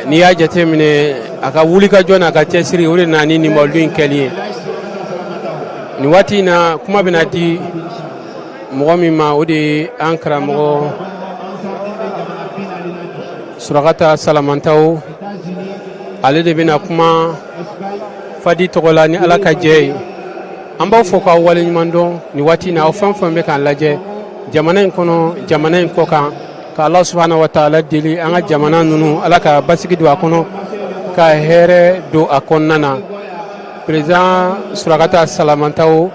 S7: n'i y'a jateminɛ a ka wulikajɔ n'a ka cɛsiri o de nana ni nin mawulidu in kɛli ye nin waati in na kuma bɛna di mɔgɔ min ma o de ye an karamɔgɔ Surakata Salamantaw ale de bɛna kuma fadi tɔgɔ la ni Ala ka jɛ ye an b'aw fɔ k'aw waleɲuman dɔn nin waati in na aw fɛn fɛn bɛ k'an lajɛ jamana in kɔnɔ jamana in kɔ kan ka Ala subhanahu wa taala deli an ka jamana ninnu Ala ka basigi don a kɔnɔ ka hɛrɛ don a kɔnɔna na président Surakata Salamantaw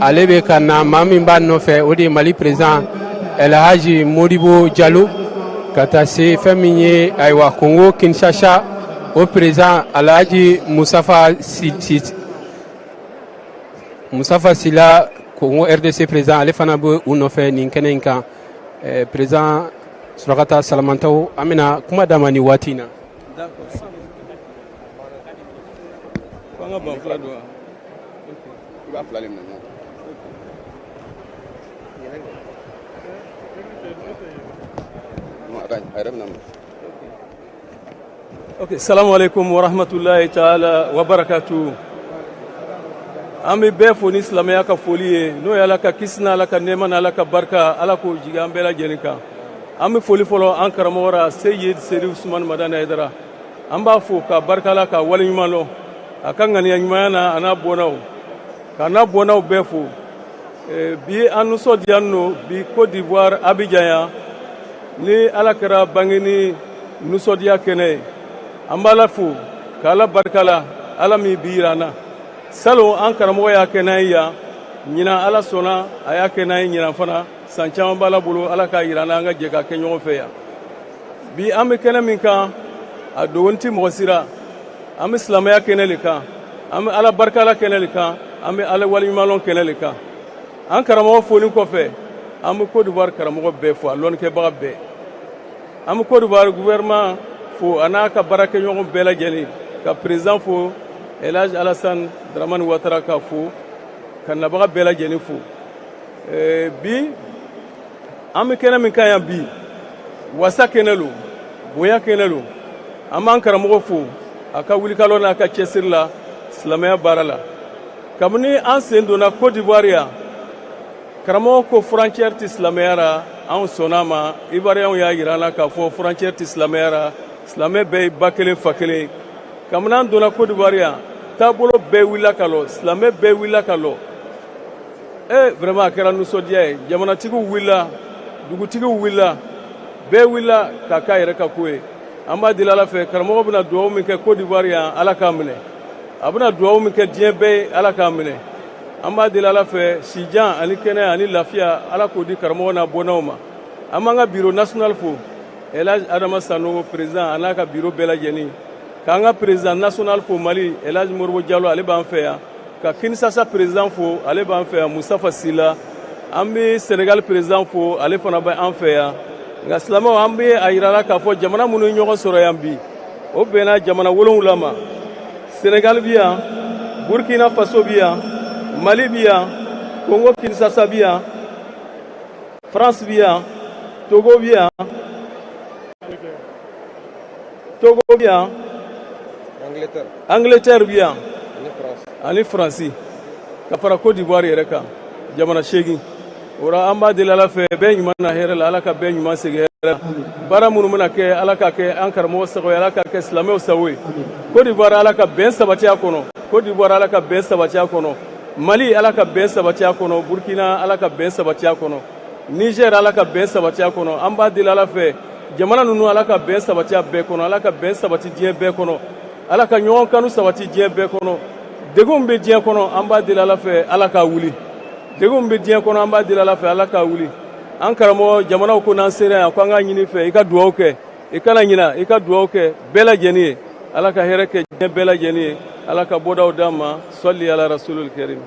S7: ale bɛ ka na maa min b'a nɔfɛ o de ye Mali président Elhaji Modibo Jalo ka taa se fɛn min ye ayiwa Congo Kinshasa o président Alhaji Musafa Sila Congo RDC président ale fana bɛ u nɔfɛ nin kɛnɛ in kan président Surakata Salamantaw an bɛna kuma d'a ma nin waati in na.
S11: Okay, salamu alaikum wa rahmatullahi ta'ala wa barakatuh. An bɛ bɛɛ fo ni silamɛya ka foli ye n'o ye Ala ka kisi n'Ala ka nɛɛma n'Ala ka barika Ala k'o jigin an bɛɛ lajɛlen kan. An bɛ foli fɔlɔ an karamɔgɔ ra Seyid Serif Usumani Madani Hayidara. An b'a fo ka barika Ala ka waleɲuman lɔ a ka ŋaniya ɲumanya na a n'a bɔnnaw k'a n'a bɔnnaw bɛɛ fo. Bi an nisɔndiyalen don bi Côte d'Ivoire Abidjan yan ni Ala kɛra bange ni nisɔndiya kɛnɛ ye. An b'a la fo k'Ala barika la Ala min bi yira an na. Salon an karamɔgɔ y'a kɛ n'an ye yan ɲinan Ala sɔnna a y'a kɛ n'an ye ɲinan fana san caman b'a la bolo Ala k'a yira an na an ka jɛ ka kɛ ɲɔgɔn fɛ yan. Bi an bɛ kɛnɛ min kan a dogoni tɛ mɔgɔ sira an bɛ silamɛya kɛnɛ de kan an bɛ Ala barika la kɛnɛ de kan an bɛ Ala waleɲuman kɛnɛ de kan. An karamɔgɔ foli kɔfɛ an bɛ Côte d'Ivoire karamɔgɔ bɛɛ fo a lɔnnikɛbaga bɛɛ. An bɛ Côte d'Ivoire gouvernement fo a n'a ka baarakɛɲɔgɔn bɛɛ lajɛlen ka président fo Elhaji Alassane Dramane Ouattara ka fo ka nabaga bɛɛ lajɛlen fo. Bi an bɛ kɛnɛ min kan yan bi wasa kɛnɛ lo bonya kɛnɛ lo an b'an karamɔgɔ fo a ka wulikalo n'a ka cɛsiri la silamɛya baara la. Kabini an sen donna Côte d'Ivoire yan karamɔgɔ ko frontière tɛ silamɛya ra anw sɔnna ma Ivoiriyɛnw y'a yira an na k'a fɔ frontière tɛ silamɛya ra silamɛ bɛɛ ye ba kelen fa kelen. Kabini an donna Côte d'Ivoire yan taabolo bɛɛ wulila ka lɔ silamɛ bɛɛ wulila ka lɔ vraiment a kɛra nisɔndiya ye jamanatigiw wulila dugutigiw wulila bɛɛ wulila k'a k'a yɛrɛ ka ko ye. An b'a deli Ala fɛ karamɔgɔ bɛna dugawu min kɛ Côte d'Ivoire yan Ala k'a minɛ a bɛna dugawu min kɛ diɲɛ bɛɛ ye Ala k'a minɛ. An b'a deli Ala fɛ sijan ani kɛnɛya ani lafiya Ala k'o di karamɔgɔ n'a bɔnnaw ma. An b'an ka bureau national fo Elhaji Adama Sanogo président a n'a ka bureau bɛɛ lajɛlen k'an ka président national fo Mali Elhaji Modibo Jalo ale b'an fɛ yan ka Kinshasa président fo ale b'an fɛ yan Musafa Sila an bɛ Sénégal président fo ale fana b'an fɛ yan nka silamɛw an bɛ a yirala k'a fɔ jamana minnu ye ɲɔgɔn sɔrɔ yan bi o bɛnna jamana 7 ma Sénégal bi yan Burkina Faso bi yan Mali bi yan Congo Kinshasa bi yan France bi yan Togo bi yan Angleterre bi yan ani France ka fara Côte d'Ivoire yɛrɛ kan jamana 8 ora an b'a deli Ala fɛ bɛɛ ɲuman na hɛrɛ la Ala ka bɛɛ ɲuman segin hɛrɛ la baara minnu bɛna kɛ Ala ka kɛ an karamɔgɔ sago ye Ala ka kɛ silamɛw sago ye Côte d'Ivoire Ala ka bɛn sabati a kɔnɔ Côte d'Ivoire Ala ka bɛn sabati a kɔnɔ Mali Ala ka bɛn sabati a kɔnɔ Burkina Ala ka bɛn sabati a kɔnɔ Niger Ala ka bɛn sabati a kɔnɔ an b'a deli Ala fɛ jamana ninnu Ala ka bɛn sabati a bɛɛ kɔnɔ Ala ka bɛn sabati diɲɛ bɛɛ kɔnɔ Ala ka ɲɔgɔn kanu sabati diɲɛ bɛɛ kɔnɔ degun bɛ diɲɛ kɔnɔ an b'a deli Ala fɛ Ala ka wuli degun bɛ diɲɛ kɔnɔ an b'a deli Ala fɛ Ala ka wuli an karamɔgɔ jamanaw ko n'an sera yan ko an ka ɲini fɛ i ka duwawu kɛ i kana ɲina i ka duwawu kɛ bɛɛ lajɛlen ye ala ka hɛrɛ kɛ diɲɛ bɛɛ lajɛlen ye ala ka bɔdaw d'an ma sɔli ala rasulul karim.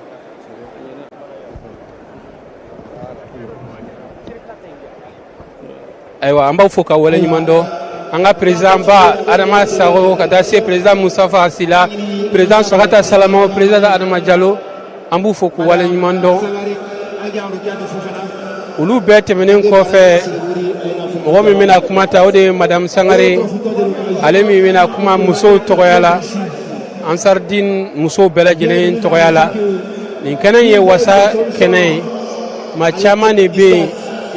S7: ayiwa an b'aw fo ka wale ɲuman dɔn an ka président ba Adama Sago ka taa se président Mustafa Sila président Sogata Salama président Adama Diallo an b'u fo k'u wale ɲuman dɔn olu bɛɛ tɛmɛnen kɔfɛ mɔgɔ min bɛna kuma ta o de ye madame Sangare ale min bɛna kuma musow tɔgɔya la Ansardine musow bɛɛ lajɛlen tɔgɔya la nin kɛnɛ ye wasa kɛnɛ ye maa caman de bɛ yen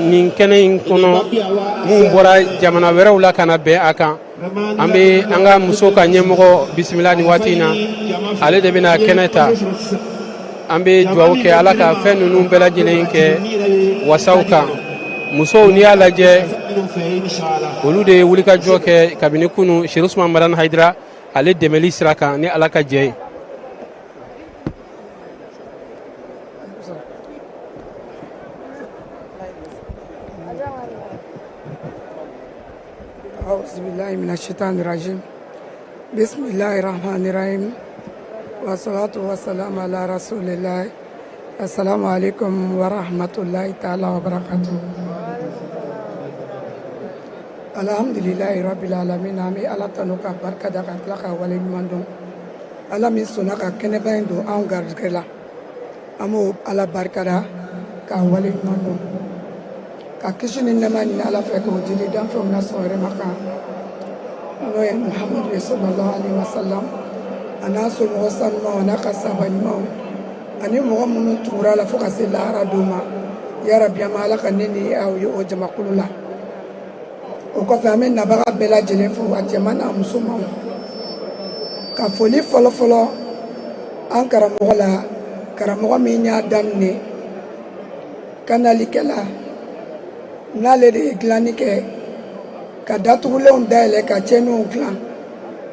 S7: nin kɛnɛ in kɔnɔ mun bɔra jamana wɛrɛw la ka na bɛn a kan an bɛ an ka muso ka ɲɛmɔgɔ bisimila nin waati in na ale de bɛna kɛnɛ ta an bɛ dugawu kɛ ala ka fɛn ninnu bɛɛ lajɛlen kɛ wasaw kan musow n'i y'a lajɛ olu de ye wulikajɔ kɛ kabini kunu Sheikh Usman Madani Haidara ale dɛmɛli sira kan ni ala ka jɛ ye.
S12: Bismillahi minash shaitanir rajim. Bismillahir rahmanir rahim. Wassalatu wassalamu ala rasulillah. Assalamu alaikum wa rahmatullahi ta'ala wa barakatuh. Alhamdulillahi rabbil alamin. Ami ala tanuka barka da ka wale mandon. Ala min sunaka keneba indo an gargela. Amu ala barka da ka wale mandon. Ka kishini nama ni ala fɛ k'o jeli dan fɛnw na sɔn wɛrɛ ma kan n'o ye Muhammadu sallallahu alaihi wasallam a n'a somɔgɔ sanumanw a n'a ka sahaba ɲumanw ani mɔgɔ minnu tugura la fo ka se lahara don ma yarabi an bɛ ala ka ne ni aw ye o jamakulu la o kɔfɛ an bɛ nabaga bɛɛ lajɛlen fo a cɛman n'a musomanw ka foli fɔlɔfɔlɔ an karamɔgɔ la karamɔgɔ min y'a daminɛ kanalikɛla n'ale de ye dilanni kɛ ka datugulenw dayɛlɛ ka cɛniw dilan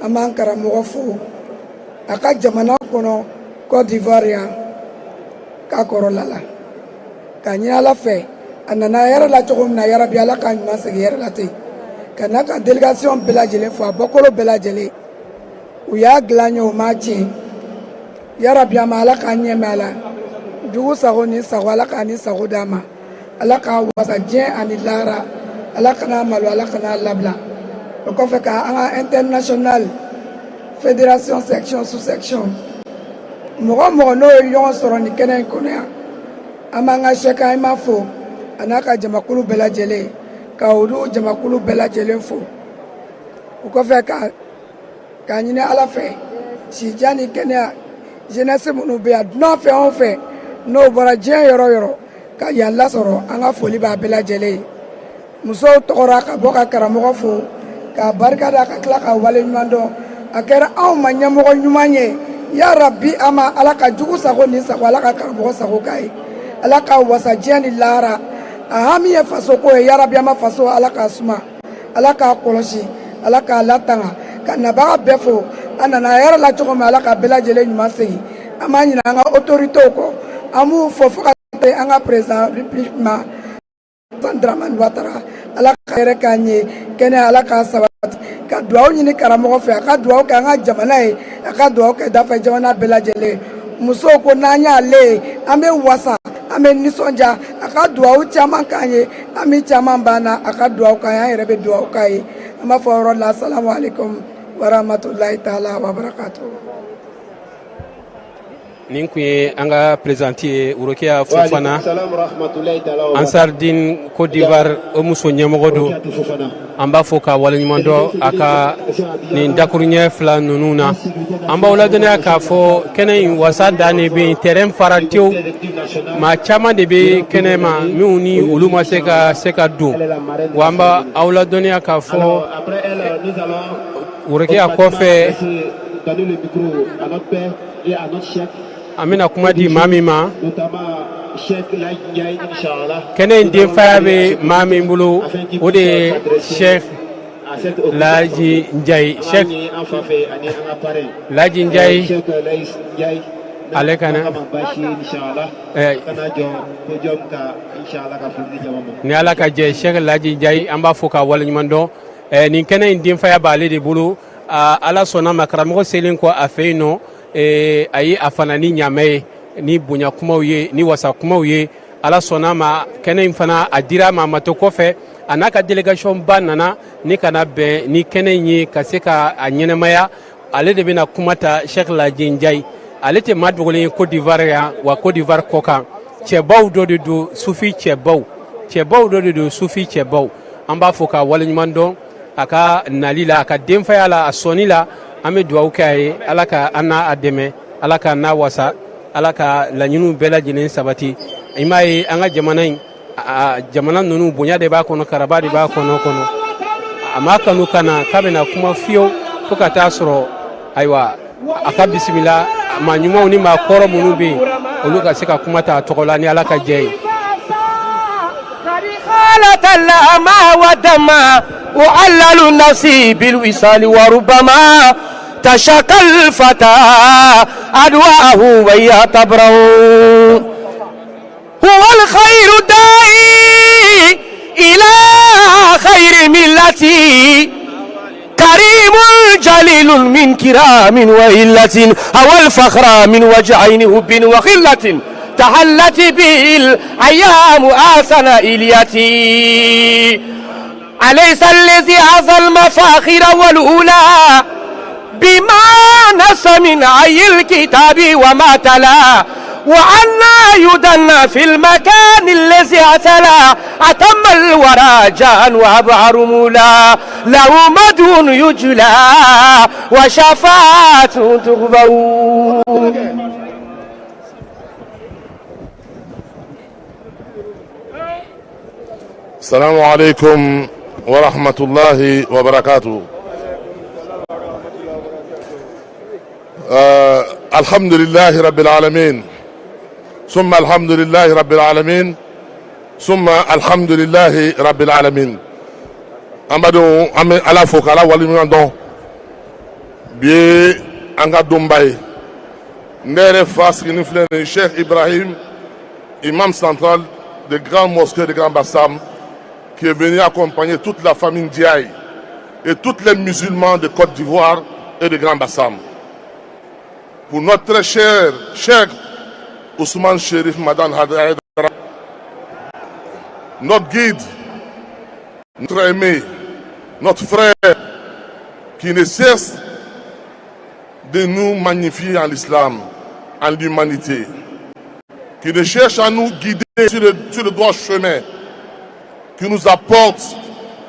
S12: an b'an karamɔgɔ fo a ka jamana kɔnɔ Côte d'Ivoire yan k'a kɔrɔla la ka ɲini ala fɛ a nana yɛrɛ la cogo min na yarabi ala ka ɲuman segin yɛrɛ la ten ka n'a ka délégation bɛɛ lajɛlen fo a bɔkolo bɛɛ lajɛlen u y'a dilan ɲɛ u m'a tiɲɛ yarabi an ma ala k'a ɲɛ mɛn a la jugu sago ni sago ala k'a ni sago d'a ma ala ka wasa diɲɛ ani lahara ala kana malo ala kana labila o kɔfɛ ka an ka international fédération section sous section mɔgɔ mɔgɔ n'o ye ɲɔgɔn sɔrɔ nin kɛnɛ in kɔnɔ yan an b'an ka Sheikh Ayima fo a n'a ka jamakulu bɛɛ lajɛlen ka olu jamakulu bɛɛ lajɛlen fo o kɔfɛ ka ɲini ala fɛ sijan ni kɛnɛya jeunesse minnu bɛ yan dunan fɛn o fɛn n'o bɔra diɲɛ yɔrɔ yɔrɔ ka yan lasɔrɔ an ka foli b'a bɛɛ lajɛlen ye musow tɔgɔra ka bɔ ka karamɔgɔ fo ka barika da ka tila ka wale ɲuman dɔn a kɛra anw ma ɲɛmɔgɔ ɲuman ye ya rabbi ama ala ka jugu sago ni sago ala ka karamɔgɔ sago k'a ye ala ka wasa diɲɛ ni lahara a hami ye faso ko ye ya rabbi ama faso ala k'a suma ala k'a kɔlɔsi ala k'a latanga ka nabaga bɛɛ fo a nana a yɛrɛ la cogo min ala ka bɛɛ lajɛlen ɲuman segin an b'a ɲina an ka autoritéw kɔ an b'u fo fo ka an ka président république ma Dramane Ouattara ala ka yɛrɛ k'a ɲɛ kɛnɛ ala k'a sabati ka duwawu ɲini karamɔgɔ fɛ a ka duwawu kɛ an ka jamana ye a ka duwawu kɛ dafɛ jamana bɛɛ lajɛlen musow ko n'an y'ale ye an bɛ wasa an bɛ nisɔndiya a ka duwawu caman k'an ye an min caman b'an na a ka duwawu k'an ye an yɛrɛ bɛ duwawu k'a ye an b'a fɔ o yɔrɔ la salamu alaikum wa rahmatulahi taala wa barakatuhu.
S7: nin kun ye an ka présidente ye Worokiya Fofana Ansardine Côte d'Ivoire o muso ɲɛmɔgɔ don an b'a fɔ ka waleɲuman dɔn a ka nin dakuruɲɛ fila ninnu na an b'aw ladɔnniya k'a fɔ kɛnɛ in wasa dan de bɛ yen terrain fara tewu maa caman de bɛ kɛnɛ ma minnu ni olu ma se ka don wa an b'aw ladɔnniya k'a fɔ Worokiya kɔfɛ an bɛna kuma di maa min ma kɛnɛ in denfaya bɛ maa min bolo o de ye Sheikh Laji Njayi Sheikh Laji Njayi ale kana ni ala ka jɛ Cheikh Laji Jai an b'a fo ka waleɲuman dɔn nin kɛnɛ in denfaya b'ale de bolo ala sɔnna ma karamɔgɔ selen kɔ a fɛ yen nɔ a ye a fana ni ɲaamɛ ye ni bonya kumaw ye ni wasa kumaw ye ala sɔnna ma kɛnɛ in fana a dira ma a ma to kɔfɛ a n'a ka délégation ba nana ni kana bɛn ni kɛnɛ in ye ka se ka a ɲɛnɛmaya ale de bɛna kuma ta Cheikh Laji Jai ale tɛ maa dogolen ye Côte d'Ivoire yan wa Côte d'Ivoire kɔ kan cɛbaw dɔ de don sufi cɛbaw dɔ de don sufi cɛbaw an b'a fɔ ka waleɲuman dɔn a ka nali la a ka denfaya la a sɔnni la an bɛ dugawu kɛ a ye ala ka an n'a dɛmɛ ala ka n'a wasa ala ka laɲiniw bɛɛ lajɛlen sabati i m'a ye an ka jamana in jamana ninnu bonya de b'a kɔnɔ karaba de b'a kɔnɔ a ma kanu ka na k'a bɛna kuma fiyewu fo ka taa sɔrɔ ayiwa a ka bisimila maa ɲumanw ni maa kɔrɔ minnu bɛ yen olu ka se ka kuma ta a tɔgɔ la ni ala ka jɛ ye.
S13: وعلل نفسي بالوصال وربما تشكى الفتى أدواه ويا تبره هو الخير داعي إلى خير ملتي كريم جليل من كرام وإلة أو الفخر من وجعين هب وخلة تحلت به الأيام آسن إليتي أليس الذي عزى المفاخر والأولى بما نص من عي الكتاب وما تلا وعنا يدنى في المكان الذي اعتلى أتم الورى جاء وأبعر مولا له مدون يجلى وشفاعة تقبل.
S14: السلام عليكم ورحمة الله وبركاته. الحمد لله رب العالمين ثم الحمد لله رب العالمين ثم الحمد لله رب العالمين. Amadou ame ala fokala wali mindon bi anga dombay ndere fas ki nifle Cheikh Ibrahim, imam central de grande mosquée de Grand Bassam, qui est venu accompagner toute la famille Ndiaye et tous les musulmans de Côte d'Ivoire et de Grand Bassam. Pour notre très cher Cheikh Ousmane Chérif Madane Haïdara, notre guide, notre aimé, notre frère, qui ne cesse de nous magnifier en l'islam, en l'humanité, qui ne cherche à nous guider sur le droit chemin, qui nous apporte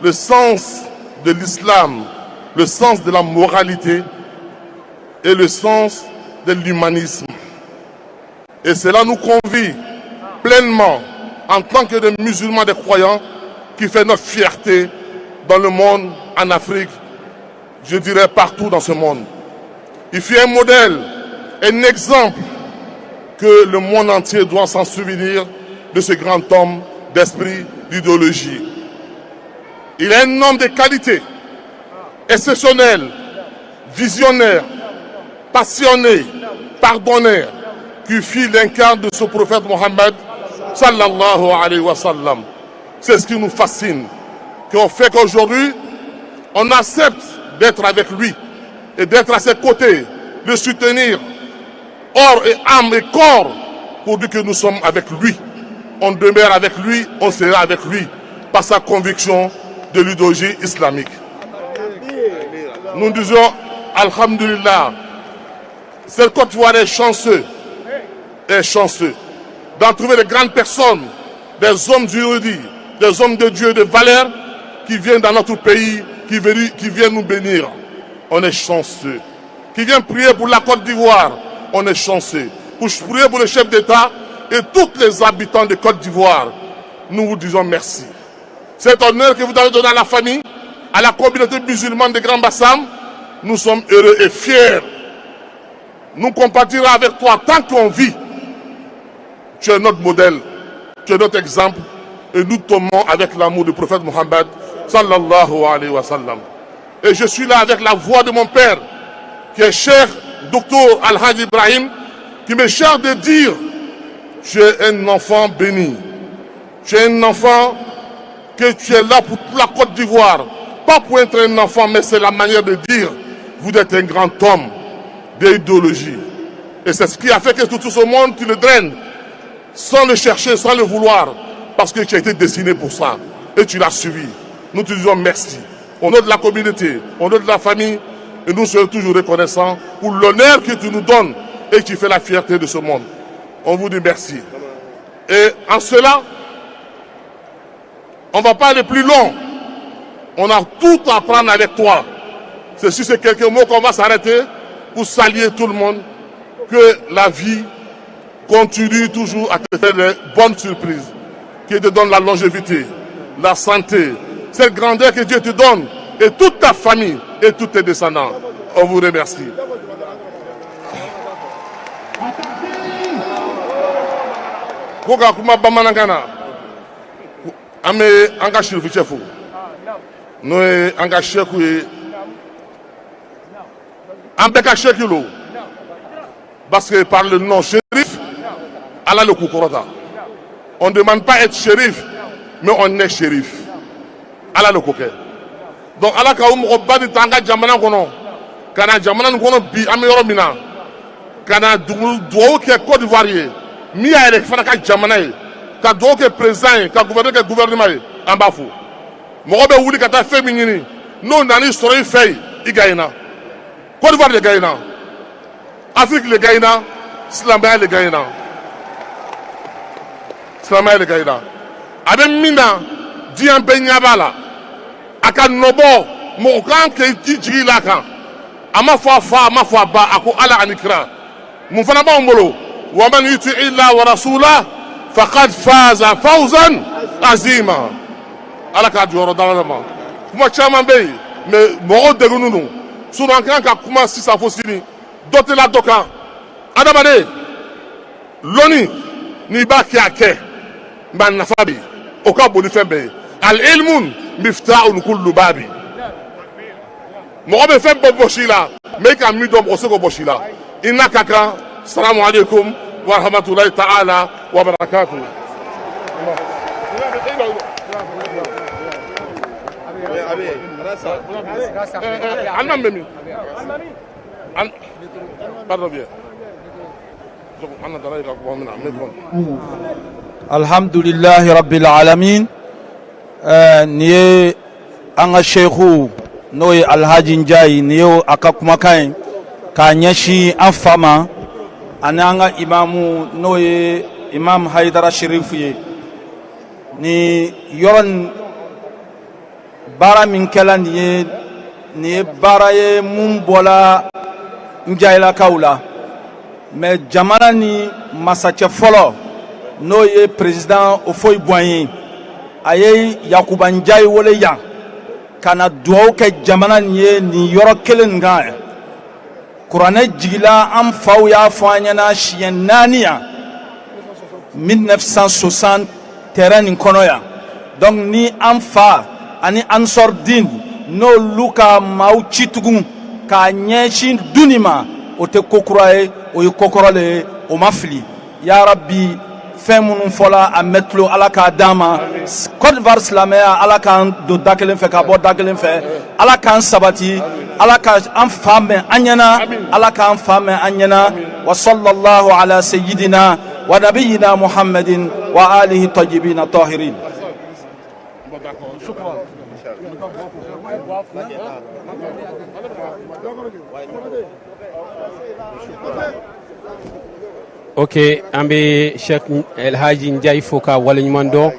S14: le sens de l'islam, le sens de la moralité et le sens de l'humanisme. Et cela nous convie pleinement en tant que des musulmans, des croyants, qui fait notre fierté dans le monde, en Afrique, je dirais partout dans ce monde. Il fut un modèle, un exemple que le monde entier doit s'en souvenir de ce grand homme d'esprit, d'idéologie. Il est un homme de qualité, exceptionnel, visionnaire, passionné, pardonneur, qui fit l'incarne de ce prophète Mohammed sallallahu alayhi wa sallam. C'est ce qui nous fascine, qu'on fait qu'aujourd'hui, on accepte d'être avec lui et d'être à ses côtés, le soutenir, corps et âme et corps, pour dire que nous sommes avec lui. On demeure avec lui, on sera avec lui, par sa conviction de l'idéologie islamique. Nous disons, Alhamdulillah, cette Côte d'Ivoire est chanceux, d'en trouver de grandes personnes, des hommes érudits, des hommes de Dieu, de valeur, qui viennent dans notre pays, qui viennent nous bénir. On est chanceux. Qui viennent prier pour la Côte d'Ivoire, on est chanceux. Pour prier pour le chef d'État et tous les habitants de Côte d'Ivoire, nous vous disons merci. Cet honneur que vous avez donné à la famille, à la communauté musulmane de Grand Bassam, nous sommes heureux et fiers. Nous compatirons avec toi tant qu'on vit. Tu es notre modèle, tu es notre exemple, et nous tombons avec l'amour du prophète Mohammed sallallahu alayhi wa sallam. Et je suis là avec la voix de mon père, qui est Cheikh Dr Al-Hadi Ibrahim, qui me charge de dire, tu es un enfant béni. Tu es un enfant que tu es là pour toute la Côte d'Ivoire. Pas pour être un enfant, mais c'est la manière de dire, vous êtes un grand homme d'idéologie. Et c'est ce qui a fait que tout ce monde, tu le draines, sans le chercher, sans le vouloir, parce que tu as été destiné pour ça. Et tu l'as suivi. Nous te disons merci. Au nom de la communauté, au nom de la famille, et nous serons toujours reconnaissants pour l'honneur que tu nous donnes et qui fait la fierté de ce monde. On vous dit merci. Et en cela, on ne va pas aller plus long. On a tout à prendre avec toi. C'est sur ces quelques mots qu'on va s'arrêter pour saluer tout le monde. Que la vie continue toujours à te faire de bonnes surprises. Qui te donne la longévité, la santé, cette grandeur que Dieu te donne, et toute ta famille et tous tes descendants. On vous remercie. Koga kuma bamanangana ame anga shirifu chefu no anga sheku e ambeka shekilo parce que par le nom shérif Allah le kukorota. On ne demande pas être shérif, mais on est shérif. Allah le coquet. Donc Allah ka umu badi tanga jamana kono kana jamana kono bi amero mina kana duo ke Côte d'Ivoire mi a ele fana ka jamana ka duo ke président ka gouvernement en bafu mo be wuli ka ta féminine no nani soro fay igaina Côte d'Ivoire le gaina Afrique le gaina Islamia le gaina Islamia le gaina abe mina di en benyabala aka nobo mo kan ke jigi la kan ama fa ama fa ba ako ala anikra mun fana ba mbolo wa man yuti illa wa rasula faqad faza fawzan azima ala ka joro dalama kuma chama be me mo degununu sunan kan ka kuma sisa fosini dote la doka adamade loni ni ba ki ake ban nafabi o ka boni fembe al ilmun miftahun kullu babi mo be fem boshila me ka mi do o se ko boshila inna kaka assalamu alaikum wa rahmatullahi ta'ala wa barakatuh.
S15: Alhamdulillahi rabbil alamin. Ni ye an ka sheikhu n'o ye Alhaji Njayi ni ye a ka kumakan ye k'a ɲɛsin an fa ma ani an ka imamu n'o ye Imam Haidara Sherifu ye. Ni yɔrɔ nin baara min kɛla nin ye baara ye mun bɔla Njayilakaw la mais jamana ni masakɛ fɔlɔ n'o ye président Ofoyi Boigny a ye Yakuba Njayi wele yan ka na dugawu kɛ jamana nin ye nin yɔrɔ kelen nin kan kuranɛ jigila an faw y'a fɔ an ɲɛna siɲɛ 4 yan 1960 terrain nin kɔnɔ yan donc ni an fa ani Ansor Din n'olu ka maaw ci tugun k'a ɲɛsin duni ma o tɛ ko kura ye o ye ko kɔrɔ le ye o ma fili ya rabbi fɛn minnu fɔla a mɛtulo ala k'a d'an ma Côte d'Ivoire silamɛya ala k'an don da kelen fɛ ka bɔ da kelen fɛ ala k'an sabati ala k'an fa mɛn an ɲɛna ala k'an fa mɛn an ɲɛna wa sallallahu ala sayyidina wa nabiyina muhammadin wa alihi tayyibina tahirin.
S7: Ok, an bɛ Sheikh Elhaji Njayi fo ka waleɲuman dɔn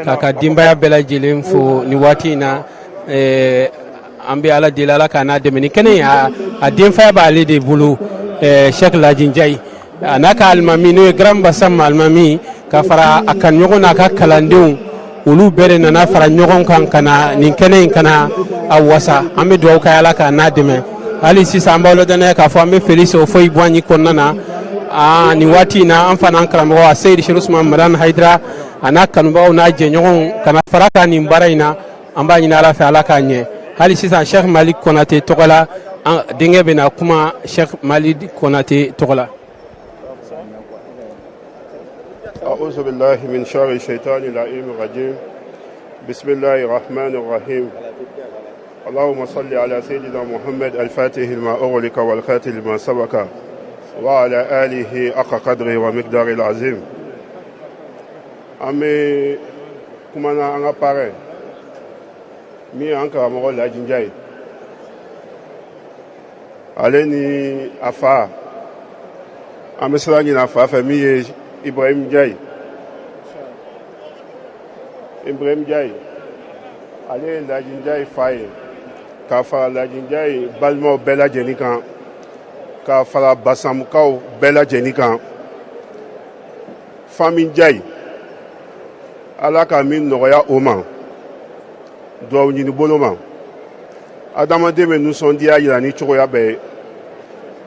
S7: k'a ka denbaya bɛɛ lajɛlen fo ni waati in na an bɛ ala deli ala k'a n'a dɛmɛ ni kɛnɛ a denfaya b'ale de bolo Sheikh Elhaji Njayi a n'a ka alimami n'o ye Grand Bassam alimami ka fara a kan ɲɔgɔn n'a ka kalandenw olu bɛɛ de nana fara ɲɔgɔn kan ka na nin kɛnɛ in ka na a wasa an bɛ dugawu kɛ ala k'a n'a dɛmɛ hali sisan an b'aw ladɔnniya k'a fɔ an bɛ Félix Ofoyi Boigny kɔnɔna na ni waati na an fana an karamɔgɔ a Seydi Cheikh Ousmane Madane Haidara a n'a kanubagaw n'a jɛɲɔgɔnw kana fara ka nin baara in na an b'a ɲini ala fɛ ala k'a ɲɛ hali sisan Cheikh Malik Konate tɔgɔ la denkɛ bɛ na kuma Cheikh Malik Konate tɔgɔ la.
S16: أعوذ بالله من شر الشيطان اللعين الرجيم بسم الله الرحمن الرحيم اللهم صل على سيدنا محمد الفاتح لما أغلق والخاتم لما سبق وعلى آله حق قدره ومقدار العظيم أمي كمانا أنا باري مي أنكر مغول لاجنجاي عليني أفا أمي سلاني نفا فمي Ibrahim Ndiaye ale Laji Ndiaye faye ka fara Laji Ndiaye balimaw bɛɛ lajɛlen kan ka fara basamukaw bɛɛ lajɛlen kan Fami Ndiaye Ala ka min nɔgɔya o ma duwawu ɲini bolo ma adamaden bɛ nisɔndiya yira ni cogoya bɛɛ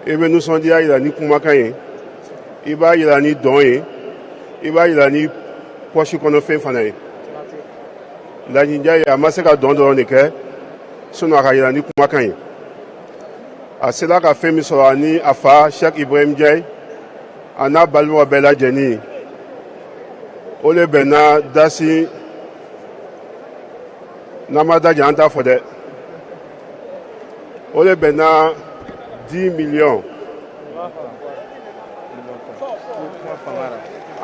S16: ye i bɛ nisɔndiya yira ni kumakan ye i b'a yira ni dɔn ye i b'a yira ni pɔsi kɔnɔfɛn fana ye Laji Ndiaye a ma se ka dɔn dɔrɔn de kɛ sinɔn a ka yira ni kumakan ye a sera ka fɛn min sɔrɔ ani a fa Sheikh Ibrahim Ndiaye a n'a balimaw bɛɛ lajɛlen o de bɛnna dasi n'an ma da jan an t'a fɔ dɛ o de bɛnna 10 millions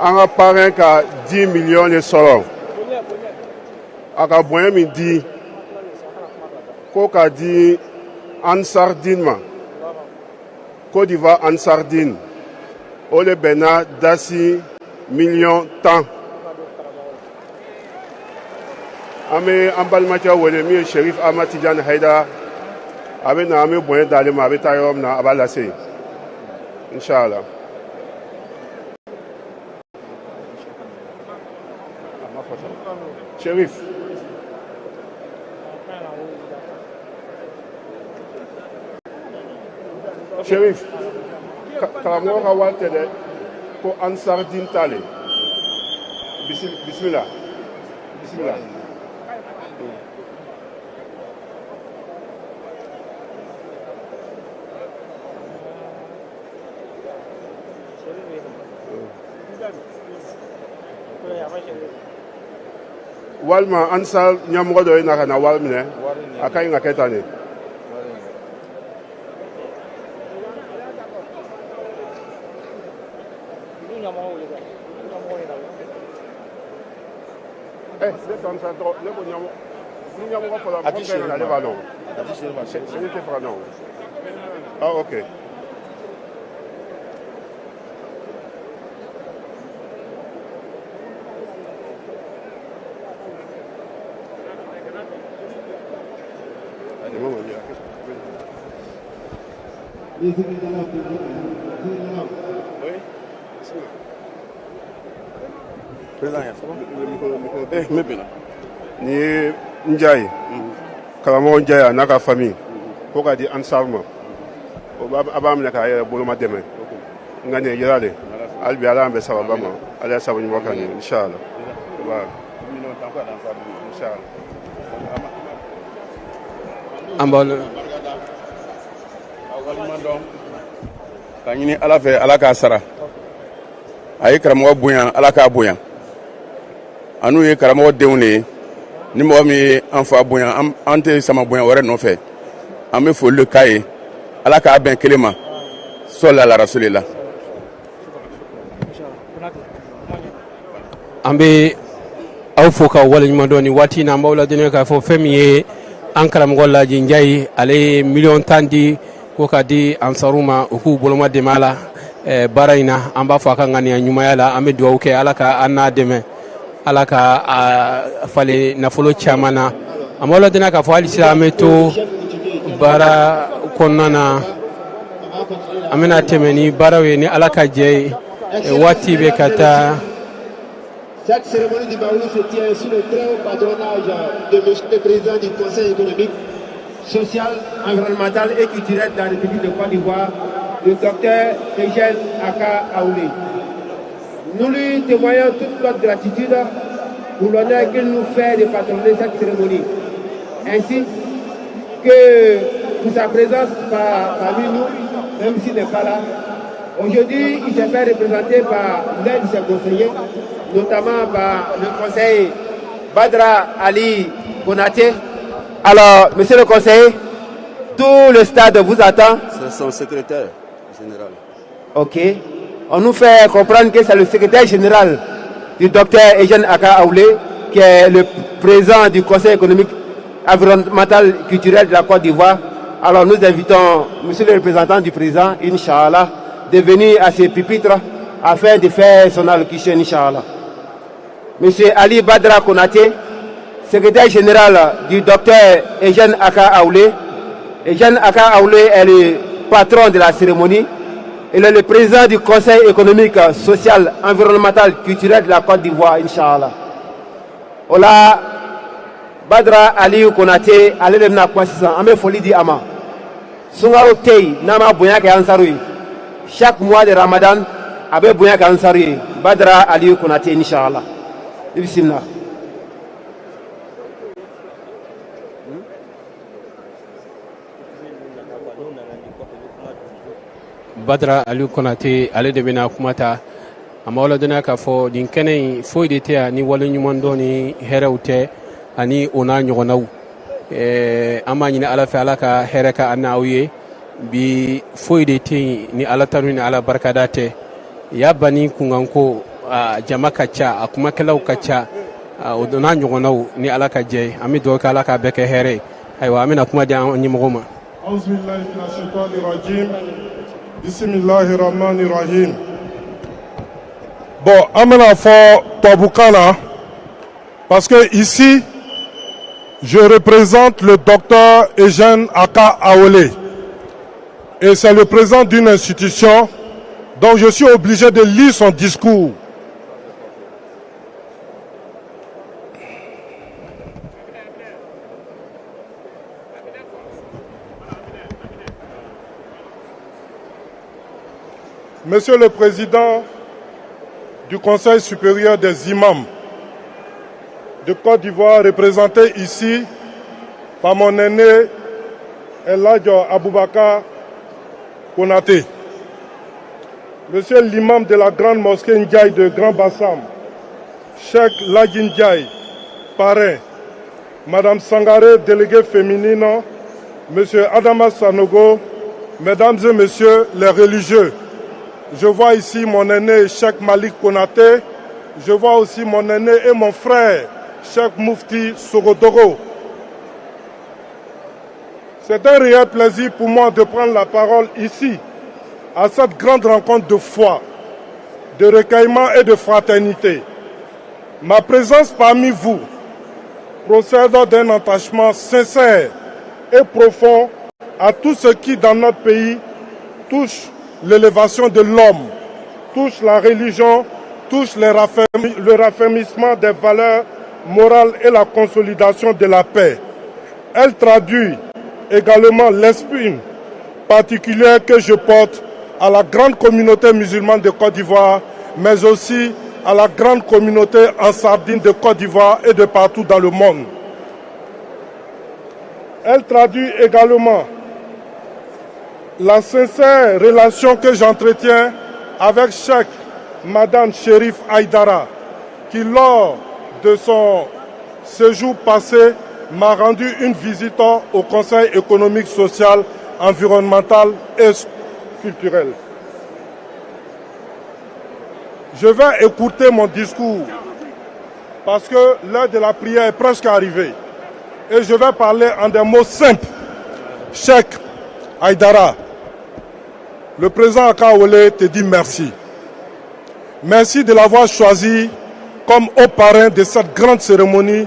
S16: an ka parrain ka 10 millions de sɔrɔ a ka bonya min di ko ka di Ansardine ma Côte d'Ivoire Ansardine o de bɛnna dasi million 10 an bɛ an balimacɛ wele min ye Sherif Ahmad Tijani Haidara a bɛ na an bɛ bonya d'ale ma a bɛ taa yɔrɔ min na a b'a lase inshallah. Sherif karamɔgɔ ka wari tɛ dɛ ko Ansardine t'ale bisimila walima Ansar ɲɛmɔgɔ dɔ ye na ka na wari minɛ a ka ɲi ka kɛ tan de ne kan sa dɔrɔn ne ko ni ɲɛmɔgɔ fɔlɔ mɔgɔ bɛɛ na ale b'a dɔn ne tɛ fɛ ka dɔn ah ok ni ye Ndiaye karamɔgɔ Ndiaye a n'a ka famille ko ka di Ansar ma a b'a minɛ k'a yɛrɛ boloma dɛmɛ nka nin ye yira de hali bi Ala y'an bɛ sababa ma Ala ye sabu ɲuman k'an ye inshallah
S7: an b'aw
S10: ka ɲini Ala fɛ Ala k'a sara a ye karamɔgɔ bonya Ala k'a bonya an n'u ye karamɔgɔ denw de ye ni mɔgɔ min ye an fa bonya an tɛ sama bonya wɛrɛ nɔfɛ an bɛ foli k'a ye Ala k'a bɛn kelen ma sɔli ala rasulillah
S7: an bɛ aw fo ka waleɲuman dɔn nin waati in na an b'aw ladɔnniya k'a fɔ fɛn min ye an karamɔgɔ Laji Ndiaye ale ye miliyɔn 10 di ko ka di Ansaru ma u k'u boloma dɛmɛ a la baara in na an b'a fɔ a ka ŋaniya ɲumanya la an bɛ dugawu kɛ Ala ka an n'a dɛmɛ Ala ka falen nafolo caman na an b'aw ladɔnniya k'a fɔ hali sisan an bɛ to baara kɔnɔna na an bɛna tɛmɛ ni baaraw ye ni Ala ka jɛ ye waati bɛ ka taa.
S5: Cette cérémonie du Baoulou se tient sous le très haut patronage de M. le Président du Conseil économique, social, environnemental et culturel de la République de Côte d'Ivoire, le docteur Eugène Aka Aoulé. Nous lui témoignons toute notre gratitude pour l'honneur qu'il nous fait de patronner cette cérémonie, ainsi que pour sa présence parmi nous, même s'il n'est pas là, Aujourd'hui, il s'est fait représenter par l'un de ses conseillers, notamment par le conseiller Badra Ali Konaté. Alors, monsieur le conseiller, tout le stade vous attend.
S17: C'est son secrétaire général.
S5: Ok. On nous fait comprendre que c'est le secrétaire général du docteur Ejen Aka Aoulé, qui est le président du Conseil économique, environnemental, culturel de la Côte d'Ivoire. Alors nous invitons monsieur le représentant du président, Inch'Allah, de venir à ce pupitre afin de faire son allocution, Inch'Allah. Monsieur Ali Badra Konaté, secrétaire général du docteur Ejen Aka Aoulé. Ejen Aka Aoulé est le patron de la cérémonie. Il est le président du Conseil économique, social, environnemental, culturel de la Côte d'Ivoire, Inch'Allah. Ola Badra Ali Konaté, allez le Nakwasisan, Ame Foli di Ama. Sungaro Tei, Nama Bouyake Ansarui. Chaque mois de Ramadan, Abe Bouyake Ansarui. Badra Ali Konaté, Inch'Allah. Bismillah.
S7: Badra Aliou Konaté ale de bena kumata amma wala dona ka fo din kene fo de te ni wala nyuman do ni herewte ani ona nyogonaw amma ni ala fa ala ka hereka anawye bi fo de te ni ala tanu ni ala barkadate ya bani kunganko jama kacha akuma kelaw kacha ona nyogonaw ni ala ka je ami do ka ala ka beke here aywa amina kuma de ni mogoma
S18: auzubillahi minash shaitanir rajim. Bismillahirrahmanirrahim. Bon, amena fort Tabukana, parce que ici, je représente le docteur Ejen Aka Aoulé. Et c'est le président d'une institution, donc je suis obligé de lire son discours. Monsieur le Président du Conseil supérieur des imams de Côte d'Ivoire, représenté ici par mon aîné El Hadj Aboubakar Konaté. Monsieur l'imam de la grande mosquée Ndiaye de Grand Bassam, Cheikh Ladji Ndiaye, parrain. Madame Sangaré, déléguée féminine, Monsieur Adama Sanogo, Mesdames et Messieurs les religieux. Je vois ici mon aîné Cheikh Malik Konaté. Je vois aussi mon aîné et mon frère Cheikh Moufti Sogodoro. C'est un réel plaisir pour moi de prendre la parole ici, à cette grande rencontre de foi, de recueillement et de fraternité. Ma présence parmi vous procède d'un attachement sincère et profond à tout ce qui dans notre pays touche l'élévation de l'homme, touche la religion, touche le raffermissement des valeurs morales et la consolidation de la paix. Elle traduit également l'esprit particulier que je porte à la grande communauté musulmane de Côte d'Ivoire, mais aussi à la grande communauté en Sardine de Côte d'Ivoire et de partout dans le monde. Elle traduit également la sincère relation que j'entretiens avec Cheikh Madame Chérif Aïdara, qui lors de son séjour passé m'a rendu une visite au Conseil économique, social, environnemental et culturel. Je vais écouter mon discours parce que l'heure de la prière est presque arrivée. Et je vais parler en des mots simples. Cheikh Aïdara, le président Aka Aoulé te dit merci. Merci de l'avoir choisi comme haut parrain de cette grande cérémonie,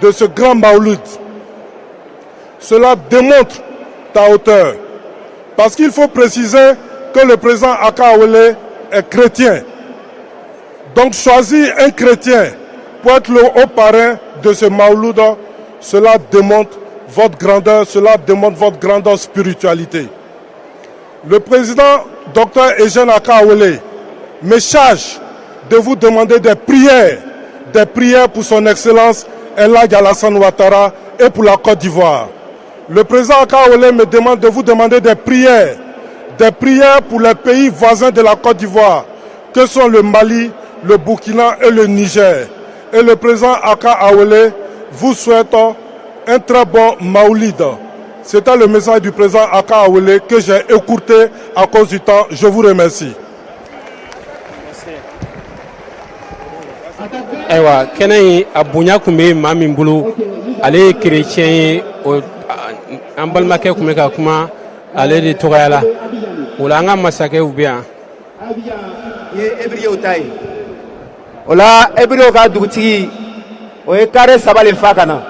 S18: de ce grand Maouloud. Cela démontre ta hauteur. Parce qu'il faut préciser que le président Aka Aoulé est chrétien. Donc choisir un chrétien pour être le haut parrain de ce Maouloud, cela démontre votre grandeur, cela démontre votre grandeur spiritualité. Le président Dr Ejen Aka Aoulé me charge de vous demander des prières pour son excellence El Hadj Alassane Ouattara et pour la Côte d'Ivoire. Le président Aka Aoulé me demande de vous demander des prières des prières pour les pays voisins de la Côte d'Ivoire, que sont le Mali, le Burkina et le Niger. Et le président Aka Awele vous souhaite un très bon Maoulid. C'était le message du président Aka Awele que j'ai écourté à cause du temps. Je vous remercie.
S7: Ayiwa kɛnɛ in a bonya tun bɛ maa min bolo ale ye kerecɛn ye an balimakɛ tun bɛ ka kuma ale de tɔgɔya la o la an ka masakɛw bɛ yan.
S5: ye ebriyew ta ye o la ebriyew ka dugutigi o ye kare saba le fa ka na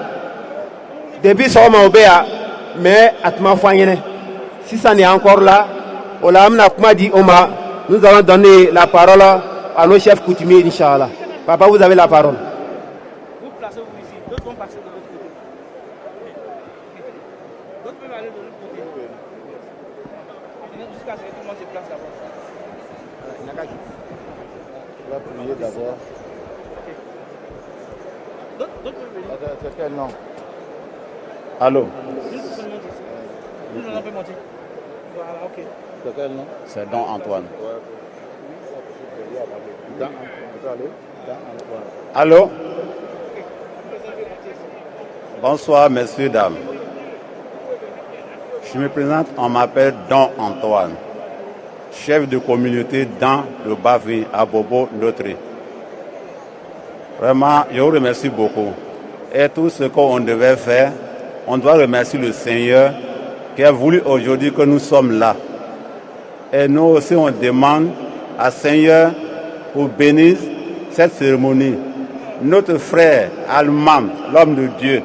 S5: depuis sɔgɔma o bɛ yan mais a tun ma fɔ an ɲɛnɛ sisan nin encore là o la an bɛna kuma di o ma nous allons donner la parole à nos chefs coutumiers inchallah. Papa, vous avez la parole.
S2: Vous placez-vous ici, d'autres vont passer de l'autre côté. D'autres peuvent aller de l'autre côté. Jusqu'à ce que tout le monde se place là-bas.
S4: On va prier d'abord.
S2: D'autres peuvent venir.
S4: C'est quel nom?
S10: Allô?
S2: Nous on peut monter. Voilà, ok.
S4: C'est quel nom?
S17: C'est Don Antoine.
S10: Allô?
S17: Bonsoir, messieurs, dames. Je me présente, on m'appelle Don Antoine, chef de communauté dans le Bavi à Bobo Notre. Vraiment, je vous remercie beaucoup. Et tout ce qu'on devait faire, on doit remercier le Seigneur qui a voulu aujourd'hui que nous sommes là. Et nous aussi, on demande à Seigneur pour bénir cette cérémonie. Notre frère allemand, l'homme de Dieu,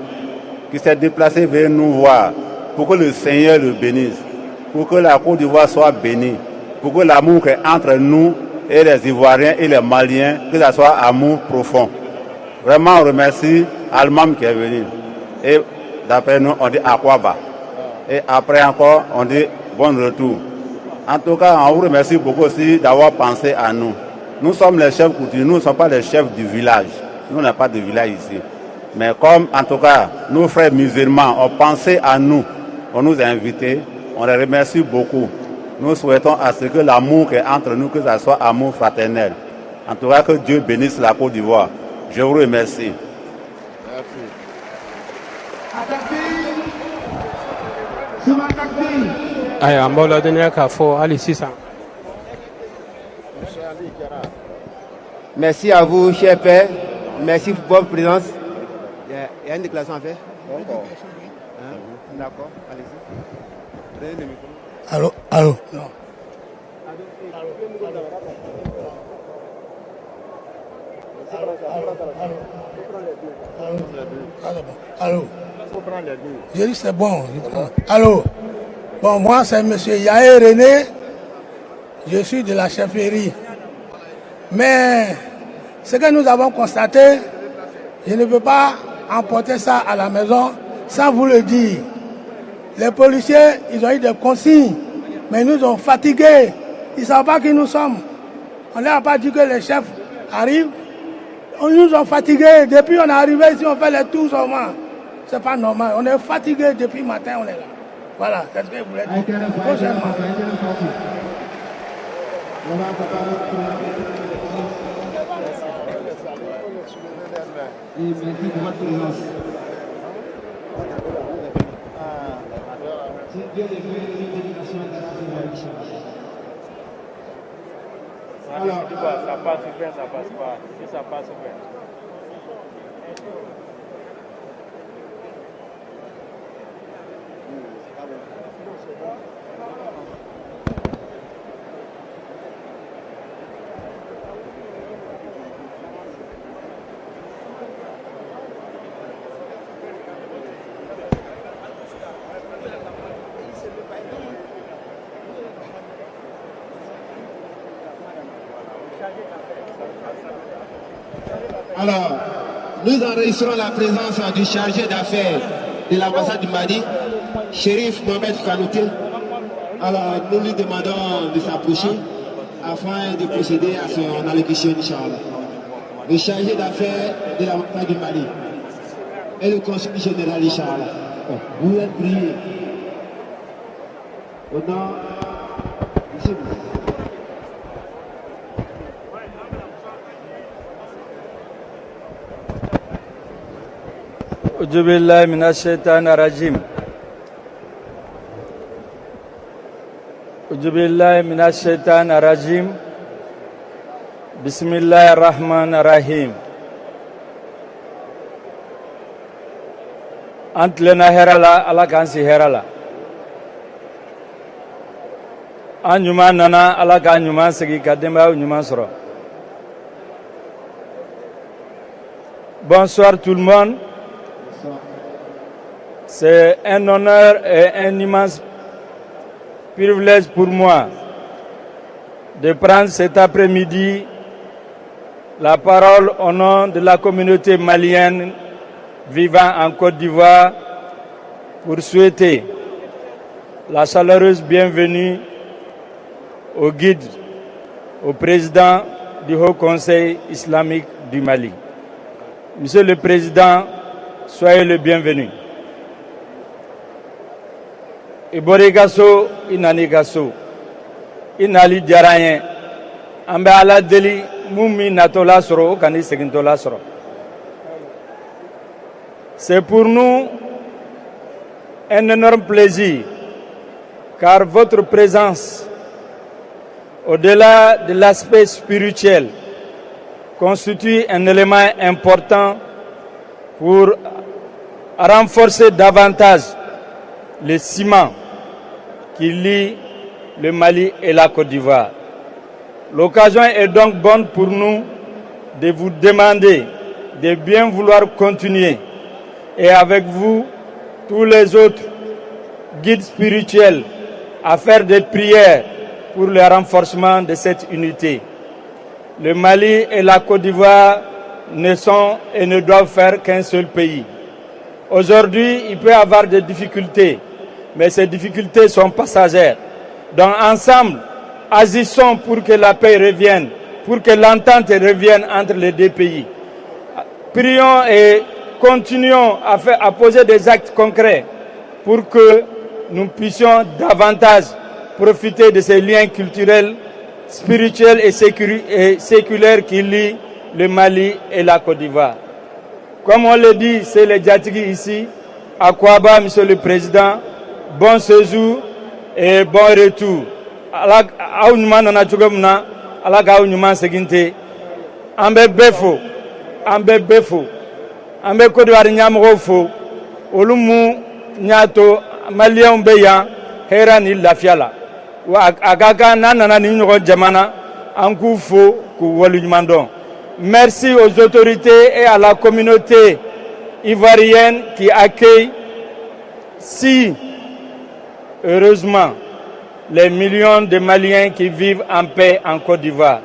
S17: qui s'est déplacé vers nous voir, pour que le Seigneur le bénisse, pour que la Côte d'Ivoire soit bénie, pour que l'amour qui est entre nous et les Ivoiriens et les Maliens, que ce soit amour profond. Vraiment, on remercie Allemand qui est venu. Et d'après nous, on dit Akwaba. Et après encore, on dit bon retour. En tout cas, on vous remercie beaucoup aussi d'avoir pensé à nous. Nous sommes les chefs coutumiers, nous ne sommes pas les chefs du village. Nous n'avons pas de village ici. Mais comme, en tout cas, nos frères musulmans ont pensé à nous, on nous a invités, on les remercie beaucoup. Nous souhaitons à ce que l'amour qui est entre nous, que ce soit amour fraternel. En tout cas, que Dieu bénisse la Côte d'Ivoire. Je vous remercie.
S7: Ayiwa an b'aw ladɔnniya k'a fɔ hali sisan.
S5: Merci à vous, cher père. Merci pour votre présence. Il y a une déclaration à faire? D'accord, allez-y. Prenez le micro.
S19: Allô, allô. Non. Allô. J'ai dit c'est bon. Allô. Bon, moi c'est M. Yaé René. Je suis de la chefferie. Mais ce que nous avons constaté, je ne peux pas emporter ça à la maison sans vous le dire. Les policiers, ils ont eu des consignes, mais ils nous ont fatigués. Ils ne savent pas qui nous sommes. On ne leur a pas dit que les chefs arrivent. Ils nous ont fatigués. Depuis on est arrivé ici, on fait les tours seulement. Ce n'est pas normal. On est fatigués depuis le matin, on est là. Voilà, c'est ce que je voulais dire. Prochainement.
S20: Et merci pour votre présence. C'est Dieu de faire une dédication à la
S2: Alors, ça passe bien, ça passe pas. Si ça passe bien.
S20: Alors, nous enregistrons la présence du chargé d'affaires de l'ambassade du Mali, Chérif Mohamed Kanouté. Alors, nous lui demandons de s'approcher afin de procéder à son allocution, Inch'Allah. Le chargé d'affaires de l'ambassade du Mali et le consul général, Inch'Allah. Vous êtes priés. Au nom possible.
S21: أعوذ بالله من الشيطان الرجيم أعوذ بالله من الشيطان الرجيم بسم الله الرحمن الرحيم أنت لنا هرلا على كانسي هرلا أن يمان ننا على كان يمان سكي كدم أو يمان سرا. Bonsoir tout le monde. C'est un honneur et un immense privilège pour moi de prendre cet après-midi la parole au nom de la communauté malienne vivant en Côte d'Ivoire pour souhaiter la chaleureuse bienvenue au guide, au président du Haut Conseil islamique du Mali. Monsieur le Président, soyez le bienvenu. Iborigaso inanigaso inali diyaraye an bɛ ala deli mun min natɔla sɔrɔ o kan'i segintɔla sɔrɔ. C'est pour nous un énorme plaisir car votre présence au-delà de l'aspect spirituel constitue un élément important pour renforcer davantage le ciment qui lie le Mali et la Côte d'Ivoire. L'occasion est donc bonne pour nous de vous demander de bien vouloir continuer et avec vous, tous les autres guides spirituels, à faire des prières pour le renforcement de cette unité. Le Mali et la Côte d'Ivoire ne sont et ne doivent faire qu'un seul pays. Aujourd'hui, il peut y avoir des difficultés, mais ces difficultés sont passagères. Donc ensemble, agissons pour que la paix revienne, pour que l'entente revienne entre les deux pays. Prions et continuons à poser des actes concrets pour que nous puissions davantage profiter de ces liens culturels, spirituels et séculaires qui lient le Mali et la Côte d'Ivoire. Comme on le dit, c'est les Djatigi ici. À Kouaba, Monsieur le Président, bon séjour et bon retour. Ambe befo, ambe Côte d'Ivoire nyamro fo, olumu nyato malien beya, hera ni lafiala. Wa agaga nana ni nyoko jamana, anku fo ku walu nyumandon. Merci aux autorités et à la communauté ivoirienne qui accueille si heureusement les millions de Maliens qui vivent en paix en Côte d'Ivoire.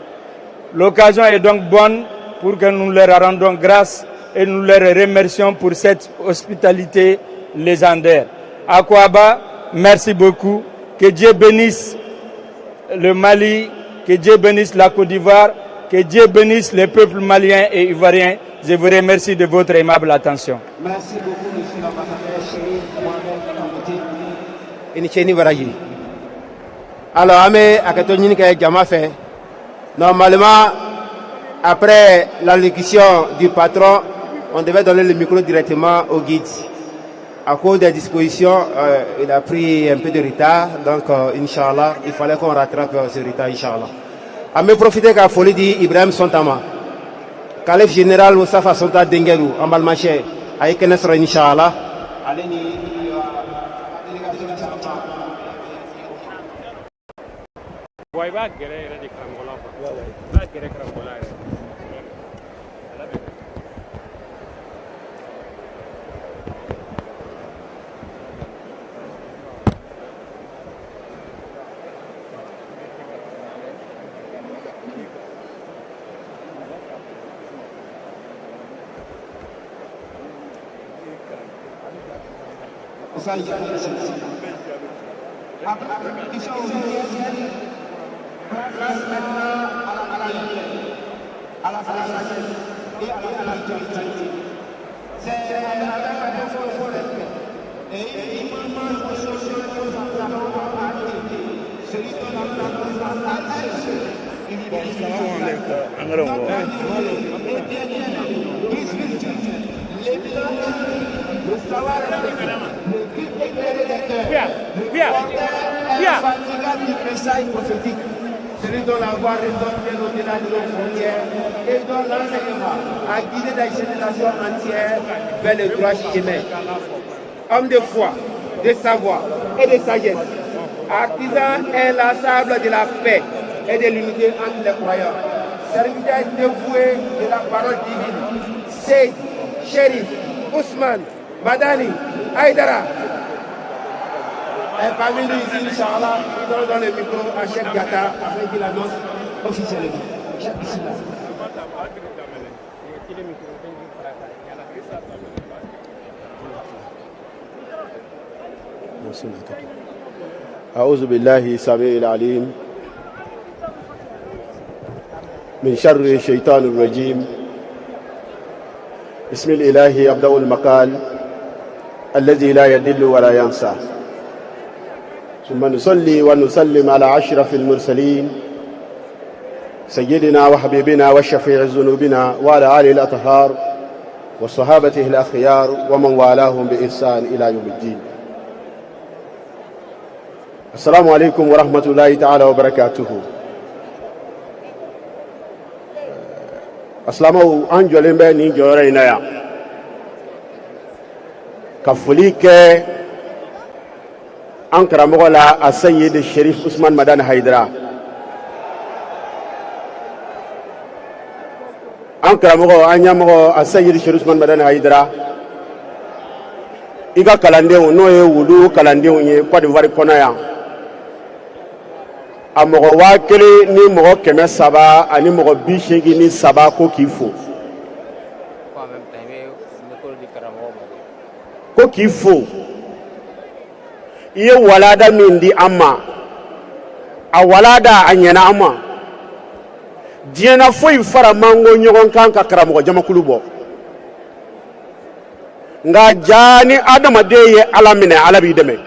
S21: L'occasion est donc bonne pour que nous leur rendons grâce et nous leur remercions pour cette hospitalité légendaire. À Kouaba, merci beaucoup. Que Dieu bénisse le Mali, que Dieu bénisse la Côte d'Ivoire, que Dieu bénisse les peuples maliens et ivoiriens. Je vous remercie de votre aimable attention.
S20: Merci beaucoup, monsieur l'ambassadeur Chéri Mohamed. Alors, Amé, à Katoni, fait. Normalement, après l'allocution du patron, on devait donner le micro directement au guide. À cause des dispositions, il a pris un peu de retard, donc Inch'Allah, il fallait qu'on rattrape ce retard, Inch'Allah. À me profiter qu'à folie dit Ibrahim Sontama, Calif général Moussafa Sonta Dengelou, en Balmaché, avec Kenesra Inch'Allah. Ce
S5: Celui dont la voix résonne bien au-delà de nos frontières et dont l'enseignement a guidé des générations entières vers le droit chemin. Homme de foi, de savoir et de sagesse, artisan inlassable de la paix et de l'unité entre les croyants, serviteur dévoué de la parole divine, Seyd, Chérif, Ousmane, Madani, Haïdara. Et parmi nous ici, Inch'Allah, nous allons donner le micro à Cheikh Diatta afin qu'il annonce officiellement. Cheikh Bismillah.
S16: أعوذ بالله السميع العليم من شر الشيطان الرجيم بسم الإله أبدأ المقال الذي لا يدل ولا ينسى ثم نصلي ونسلم على أشرف المرسلين سيدنا وحبيبنا وشفيع ذنوبنا وعلى آله الأطهار وصحابته الأخيار ومن والاهم بإحسان إلى يوم الدين. السلام عليكم ورحمة الله تعالى وبركاته. Aslamaw an jɔlen bɛ nin jɔyɔrɔ in na yan ka foli kɛ an karamɔgɔ la a Seyid Sherif Ousmane Madani Haidara, an karamɔgɔ an ɲɛmɔgɔ a Seyid Sherif Ousmane Madani Haidara, i ka kalandenw n'o ye wulu kalandenw ye Côte d'Ivoire kɔnɔ yan, a mɔgɔ 1000 ni mɔgɔ 300 ani mɔgɔ 83 ko k'i fo, ko k'i fo. I ye walada min di an ma, a walada a ɲɛna an ma. Diɲɛna foyi fara mango ɲɔgɔn kan ka karamɔgɔ jamakulu bɔ, nka jaa ni adamaden ye Ala minɛ Ala b'i dɛmɛ.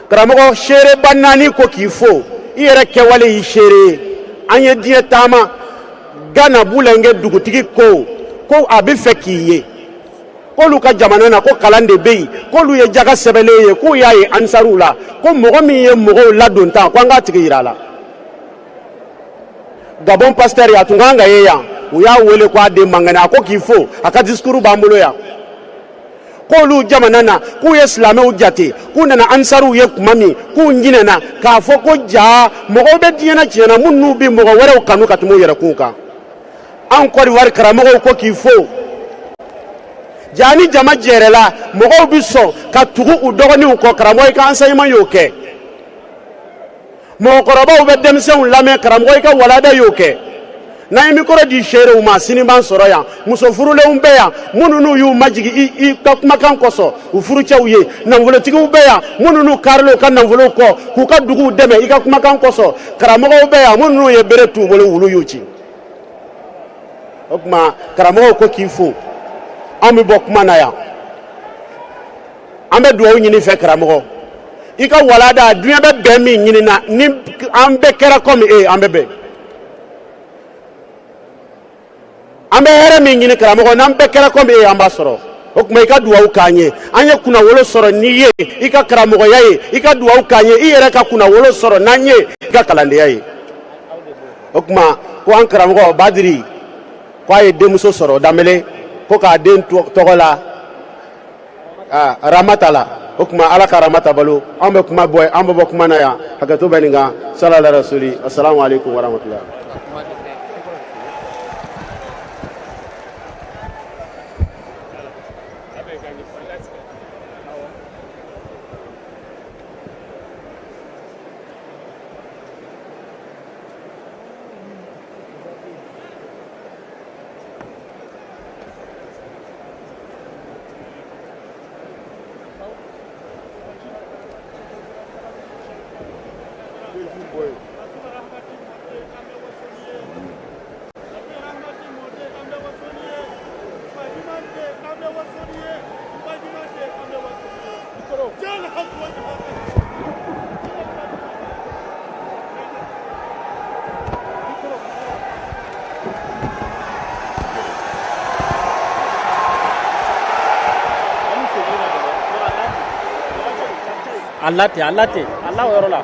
S16: Karamɔgɔ seereba 4 ko k'i fo, i yɛrɛ kɛwale y'i seere ye. An ye diɲɛ taama, Gana Bulɛnkɛ dugutigi ko a bɛ fɛ k'i ye, k'olu ka jamana na ko kalan de bɛ yen, k'olu ye jaga sɛbɛlen ye, k'u y'a ye ansaruw la, ko mɔgɔ min ye mɔgɔw ladon tan ko an k'a tigi yira a la. Gabon pasteur a tun kan ka ye yan, u y'a wele k'a den mangana, a ko k'i fo, a ka discours b'an bolo yan. K'olu jamana na k'u ye silamɛw jate, k'u nana ansaruw ye kuma min, k'u ɲinɛna k'a fɔ ko jaa mɔgɔw bɛ diɲɛ na tiɲɛ na minnu bɛ mɔgɔ wɛrɛw kanu ka tɛmɛ u yɛrɛkun kan. An Côte d'Ivoire karamɔgɔw ko k'i fo. Jaa ni jama jɛrɛla mɔgɔw bɛ sɔn ka tugu u dɔgɔninw kɔ, karamɔgɔ i ka enseignement y'o kɛ. Mɔgɔkɔrɔbaw bɛ denmisɛnw lamɛn, karamɔgɔ i ka walada y'o kɛ. N'an ye micro di seerew ma sini b'an sɔrɔ yan, muso furulenw bɛ yan minnu n'u y'u majigi i ka kumakan kɔsɔn u furucɛw ye, nafolotigiw bɛ yan minnu n'u kaarila u ka nafolow kɔ k'u ka duguw dɛmɛ i ka kumakan kɔsɔn, karamɔgɔw bɛ yan minnu n'u ye bere t'u bolo wulu y'u ci. O tuma karamɔgɔw ko k'i fo, an bɛ bɔ kuma na yan, an bɛ dugawu ɲini fɛ karamɔgɔ, i ka walada duɲɛ bɛ bɛn min ɲinina ni an bɛɛ kɛra comme an bɛ bɛn. An bɛ hɛrɛ min ɲini karamɔgɔ, n'an bɛɛ kɛra comme an b'a sɔrɔ. O tuma i ka dugawu k'an ye, an ye kunnawolo sɔrɔ n'i ye i ka karamɔgɔya ye, i ka dugawu k'an ye i yɛrɛ ka kunnawolo sɔrɔ n'an ye i ka kalandenya ye. O tuma ko an karamɔgɔ Badiri k'a ye denmuso sɔrɔ Danbɛlɛ, ko k'a den tɔgɔ la Ramata la. O tuma Ala ka Ramata balo, an bɛ bɔ kuma na yan, hakɛto bɛ nin kan, sallallahu alaihi rasuli, assalamu alaikum wa rahmatullah.
S2: Allah te Allah yɔrɔ la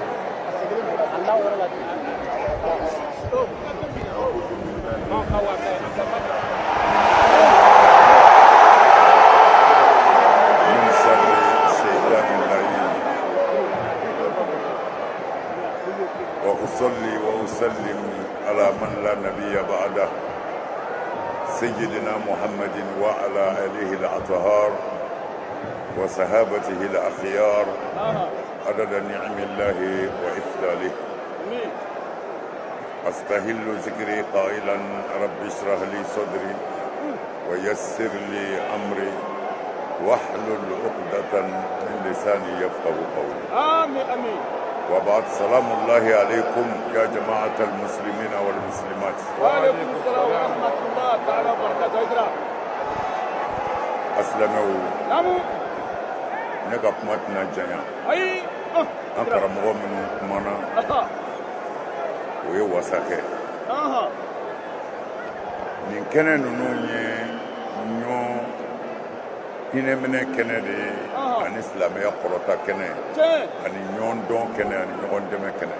S1: وأصلي وأسلم على من لا نبي بعده سيدنا محمد وعلى آله الأطهار وصحابته الأخيار عدد نعم الله وإفضاله. أستهل ذكري قائلا رب اشرح لي صدري ويسر لي أمري واحلل عقدة من لساني يفقه قولي.
S2: آمين آمين.
S1: وبعد سلام الله عليكم يا جماعة المسلمين والمسلمات.
S2: وعليكم السلام ورحمة الله تعالى وبركاته.
S1: أسلموا.
S2: نعم.
S1: نكاب ماتنا جايا.
S2: أي.
S1: أنكر مغمن كمانا. ويواساكي. من كنا نوني نيو hinɛ minɛ kɛnɛ de ye ani silamɛya kɔrɔta kɛnɛ ani ɲɔgɔn dɔn kɛnɛ ani ɲɔgɔn dɛmɛ kɛnɛ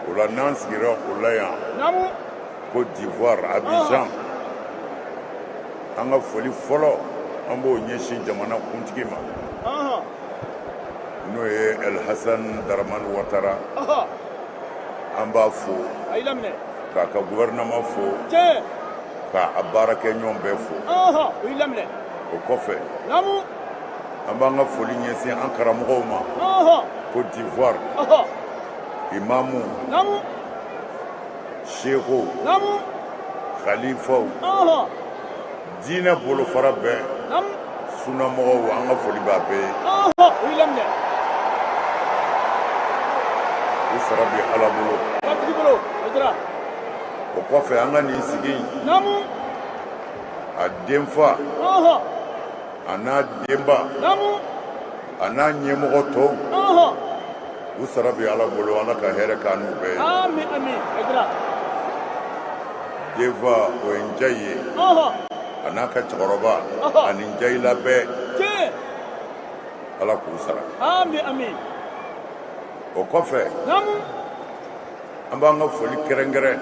S1: o la n'an sigira o la yan Côte d'Ivoire Abidjan an ka foli fɔlɔ an b'o ɲɛsin jamana kuntigi ma n'o ye El Hassan Dramane Ouattara an b'a fo k'a ka gouvernement fo ka a baarakɛ ɲɔgɔn bɛɛ fo o kɔfɛ an b'an ka foli ɲɛsin an karamɔgɔw ma Côte d'Ivoire imamu sheikow khalifaw diinɛ bolofara bɛɛ sunamɔgɔw an ka foli b'a bɛɛ ye u sara bɛ Ala bolo o kɔfɛ an ka nin sigi a denfa a n'a denba a n'a ɲɛmɔgɔ tɔw u sara bɛ Ala bolo Ala ka hɛrɛ k'an n'u bɛɛ ye denfa o ye Njayi ye a n'a ka cɛkɔrɔba ani Njayila bɛɛ Ala k'u sara o kɔfɛ an b'an ka foli kɛrɛnkɛrɛn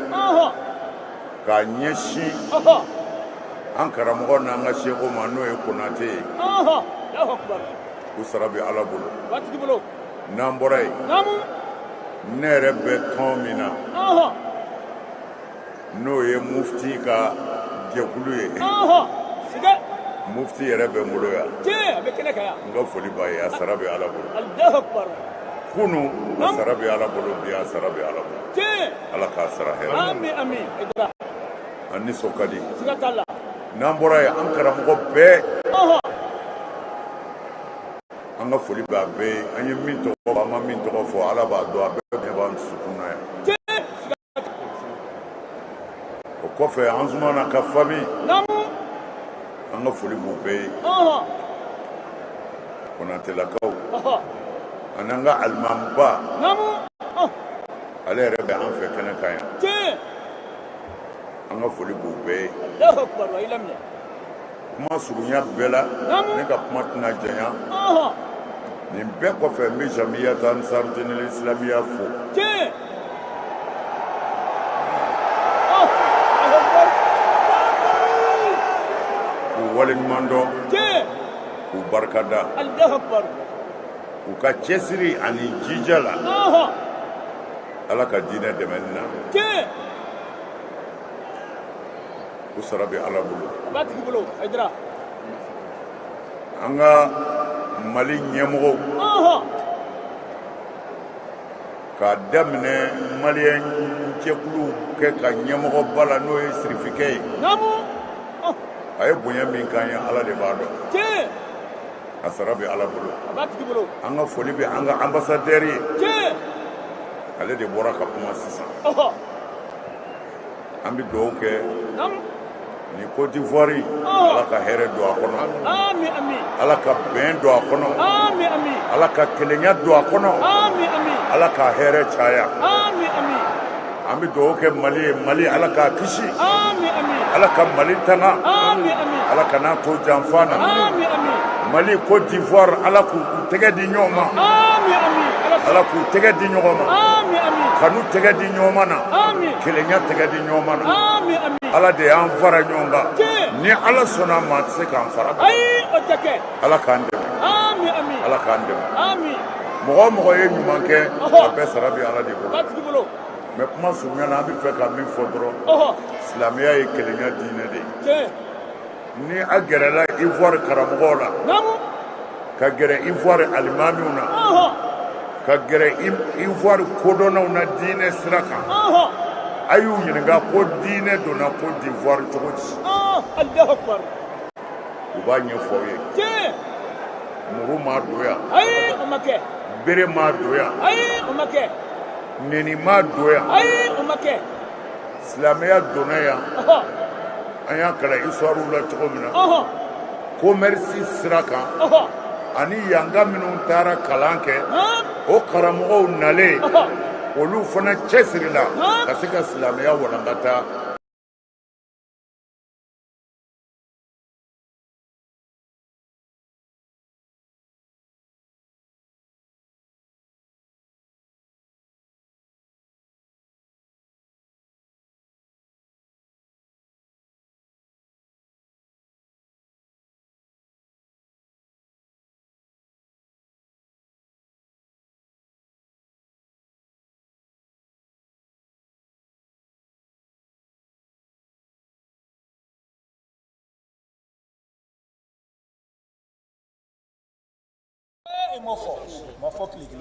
S1: k'a ɲɛsin an karamɔgɔ n'an ka seko ma n'o ye Konate ye u sara bɛ Ala bolo n'an bɔra yen ne yɛrɛ bɛ tɔn min na n'o ye mufti ka jɛkulu ye mufti yɛrɛ bɛ n bolo yan n ka foli b'a ye a sara bɛ Ala bolo kunu a sara bɛ Ala bolo bi a sara bɛ Ala bolo Ala k'a sara hɛrɛ a nisɔn ka di n'an bɔra yen an karamɔgɔ bɛɛ an ka foli b'a bɛɛ ye an ye min tɔgɔ fɔ an ma min tɔgɔ fɔ Ala b'a dɔn a bɛɛ ɲɛ b'an dusukun na yan o kɔfɛ an sumana ka famille an ka foli b'u bɛɛ ye Konatelakaw ani an ka alimamiba ale yɛrɛ bɛ an fɛ kɛnɛ kan yan an ka foli b'u bɛɛ ye kuma surunya bɛɛ la ne ka kuma tɛna janya nin bɛɛ kɔfɛ n bɛ Jamiyat Ansarudinil Islamiya fo k'u waleɲuman dɔn k'u barikada u ka cɛsiri ani jija la Ala ka diinɛ dɛmɛni na u sara bɛ Ala bolo an ka Mali ɲɛmɔgɔw k'a daminɛ maliyɛn jɛkulu kɛ ka ɲɛmɔgɔba la n'o ye sirifikɛ ye a ye bonya min k'an ye Ala de b'a dɔn a sara bɛ Ala bolo an ka foli bɛ an ka ambassadeur ye ale de bɔra ka kuma sisan an bɛ dugawu kɛ ni Côte d'Ivoire Ala ka hɛrɛ don a kɔnɔ Ala ka bɛn don a kɔnɔ Ala ka kelenya don a kɔnɔ Ala ka hɛrɛ caya an bɛ dugawu kɛ Mali ye Mali Ala k'a kisi Ala ka Mali tanga Ala kana to janfa na Mali, Côte d'Ivoire, ala k'u tɛgɛ di ɲɔgɔn ma. Ala k'u tɛgɛ di ɲɔgɔn ma. Kanu tɛgɛ di ɲɔgɔn ma na. Kelenya tɛgɛ di ɲɔgɔn ma na. Ala de y'an fara ɲɔgɔn kan. Ni ala sɔnna ma, a tɛ se k'an fara. Ala k'an dɛmɛ. Ala k'an dɛmɛ. Mɔgɔ o mɔgɔ ye ɲuman kɛ, a bɛɛ sara bɛ ala de bolo. Mais kuma surunya na, an bɛ fɛ ka min fɔ dɔrɔn, silamɛya ye kelenya diinɛ de ye. Ni a gɛrɛla Ivoire karamɔgɔw la, ka gɛrɛ Ivoire alimamiw na, ka gɛrɛ Ivoire kodɔnnaw na diinɛ sira kan, a y'u ɲininka ko diinɛ donna Côte d'Ivoire cogo di? U b'a ɲɛfɔ aw ye. Muru m'a don yan, bere m'a don yan, neni m'a don yan, silamɛya donna yan. An y'a kalan histoire la cogo min na, commerce sira kan, ani yanga minnu taara kalan kɛ, o karamɔgɔw nalen, olu fana cɛsirila ka se ka silamɛya walankata.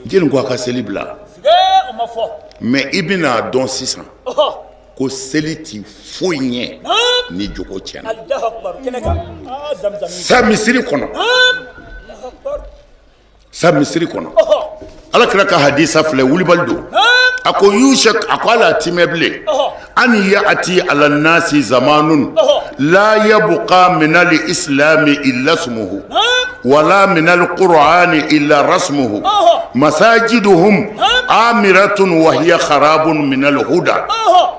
S6: Jeli ko a ka seli bila, mais i bɛna dɔn sisan ko seli ti foyi ɲɛ ni jogo tiɲɛna. Sa misiri kɔnɔ, sa misiri kɔnɔ, ala kira ka hadisa filɛ wulibali don, a ko yushak, a ko ala timɛ bilen, an ya'ati ala nasi zamanun la yabqa min al-islami illa ismuhu wala min al-qur'ani illa rasmuhu masajiduhum amiratun wa hiya kharabun min al-huda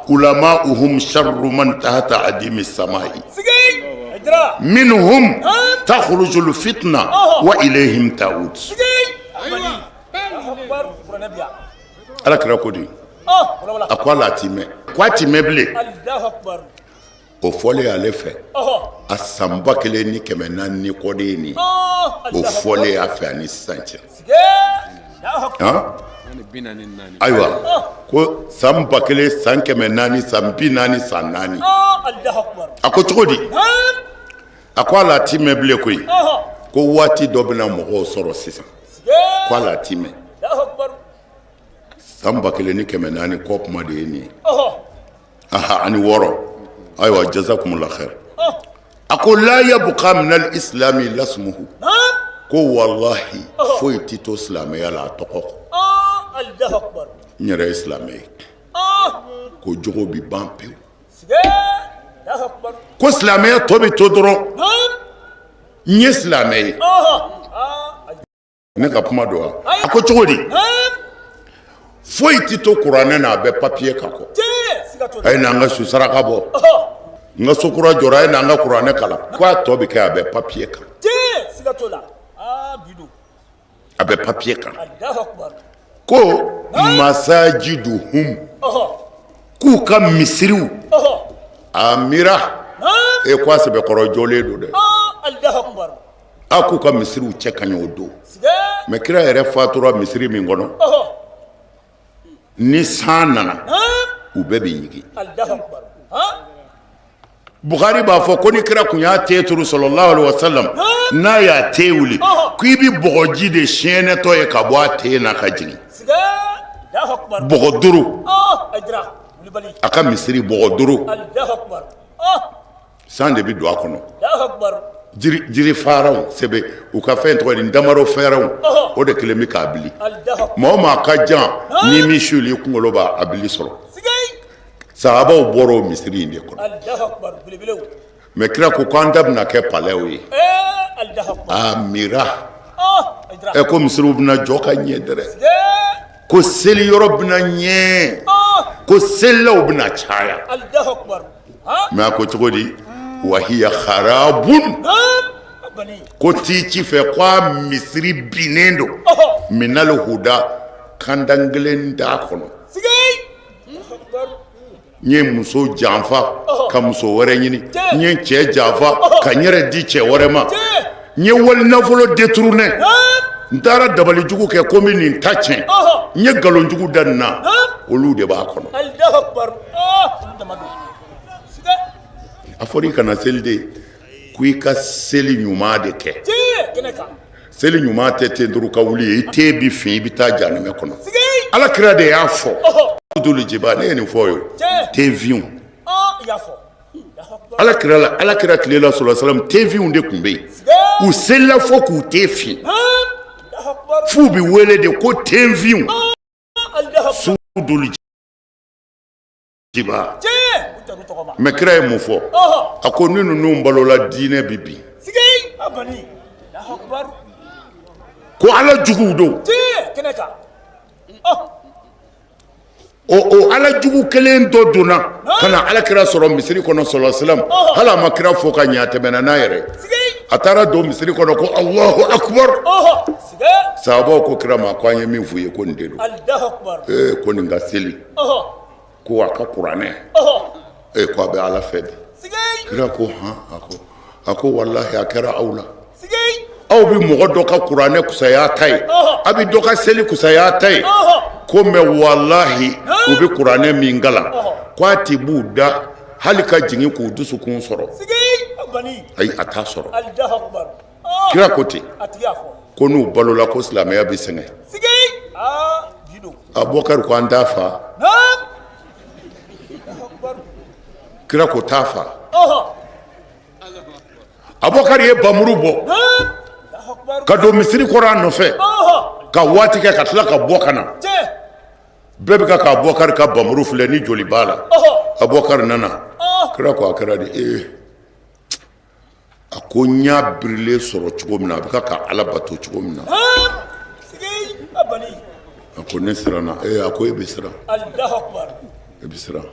S6: ulama'uhum sharru man tahta adimi as-samai minhum takhruju al-fitna wa ilayhim ta'ud. Ala kira ko di, a ko ala timɛ, ko a timɛ bilen, o fɔlen ale fɛ a sanba 1,400 ni kɔ de ye nin ye, o fɔlen a fɛ ani sisan cɛ. Ayiwa, ko san 1,000, san 400, san 40, san 4. A ko cogo di? A ko ala timɛ bilen koyi, ko waati dɔ bɛna mɔgɔw sɔrɔ sisan, ko ala timɛ. San 1,400 kɔ kuma de ye nin ye. Ani 6. Ayiwa, jazakumullah khair. A ko la yabqa min al-islami illa ismuhu, ko wallahi foyi tɛ to silamɛya la a tɔgɔ kɔ. N yɛrɛ ye silamɛ ye, ko jogo bi ban pewu, ko silamɛya tɔ bɛ to dɔrɔn n ye silamɛ ye. Ne ka kuma don wa? A ko cogo di? Foyi tɛ to kuranɛ na a bɛ papiye kan kɔ. A ye n'an ka su saraka bɔ, n ka sokura jɔra, a ye n'an ka kuranɛ kalan, ko a tɔ bɛ kɛ a bɛ papiye kan. A bɛ papiye kan. Ko masajiduhum, k'u ka misiriw, a mira, e ko a sɛbɛkɔrɔ jɔlen don dɛ. A k'u ka misiriw cɛ ka ɲi o don, mais kira yɛrɛ fatura misiri min kɔnɔ, ni san nana u bɛɛ bɛ ɲigi. Bukhari b'a fɔ ko ni kira kun y'a te turu sallallahu alaihi wasallam, n'a y'a te wuli, k'i bi bɔgɔji de siɲɛnɛtɔ ye ka bɔ a te na ka jigin. Bɔgɔ 5, a ka misiri bɔgɔ 5, san de bi don a kɔnɔ. Jiri faraw sɛbɛ u ka fɛn tɔgɔ di damaro fɛrɛw, o de kelen bɛ k'a bili. Maa o maa ka jan ni min suli i kunkolo b'a a bili sɔrɔ. Sahabaw bɔra o misiri in de kɔnɔ, mais kira ko k'an da bɛna kɛ palɛw ye. A mira, ko misiriw bɛna jɔ ka ɲɛ dɛrɛ, ko seli yɔrɔ bɛna ɲɛ, ko selilaw bɛna caya. Mais a ko cogo di? Wa hiya kharabun ko t'i ci fɛ k'a misiri binnen don minal huda kandangelen d'a kɔnɔ n ye muso janfa ka muso wɛrɛ ɲini n ye cɛ janfa ka n yɛrɛ di cɛ wɛrɛ ma n ye wali nafolo détourné n taara dabalijugu kɛ ko n bɛ nin ta tiɲɛ n ye nkalonjugu da nin na olu de b'a kɔnɔ a fɔra i kana seli de ko i ka seli ɲuman de kɛ seli ɲuman tɛ ten dɔrɔn ka wuli ye i te bi fin i bɛ taa jahanɛmɛ kɔnɔ ala kira de y'a fɔ dulu jiba ne ye nin fɔ ye te viw ala kira tile la sallallahu alaihi wasallam te viw de tun bɛ yen u selila fɔ k'u te fin f'u bɛ wele de ko te viw su dulu jiba mɛ kira ye mun fɔ a ko ni ninnu balola diinɛ bi bin ko ala juguw don o ala jugu kelen dɔ donna ka na ala kira sɔrɔ misiri kɔnɔ sallallahu alaihi wasallam hali a ma kira fɔ ka ɲɛ a tɛmɛna n'a yɛrɛ a taara don misiri kɔnɔ ko Allahu akbar sahabaw ko kira ma ko an ye min f'u ye ko nin de don ko nin ka seli ko a ka kuranɛ ko a bɛ ala fɛ bi kira ko a ko wallahi a kɛra aw la aw bɛ mɔgɔ dɔ ka kuranɛ kusaya ta ye a bɛ dɔ ka seli kusaya ta ye ko mɛ wallahi u bɛ kuranɛ min kalan ko a ti b'u da hali ka jigin k'u dusukun sɔrɔ ayi a t'a sɔrɔ kira ko ten ko n'u balola ko silamɛya bɛ sɛgɛn Abubakar ko an t'a fa kira ko t'a fa Abubakar ye bamuru bɔ ka don misiri kɔrɔ a nɔfɛ ka waati kɛ ka tila ka bɔ ka na bɛɛ bɛ ka Abubakar ka bamuru filɛ ni joli b'a la Abubakar nana kira ko a kɛra de a ko n y'a birilen sɔrɔ cogo min na a bɛ ka ala bato cogo min na a ko ne siranna a ko e bɛ siran e bɛ siran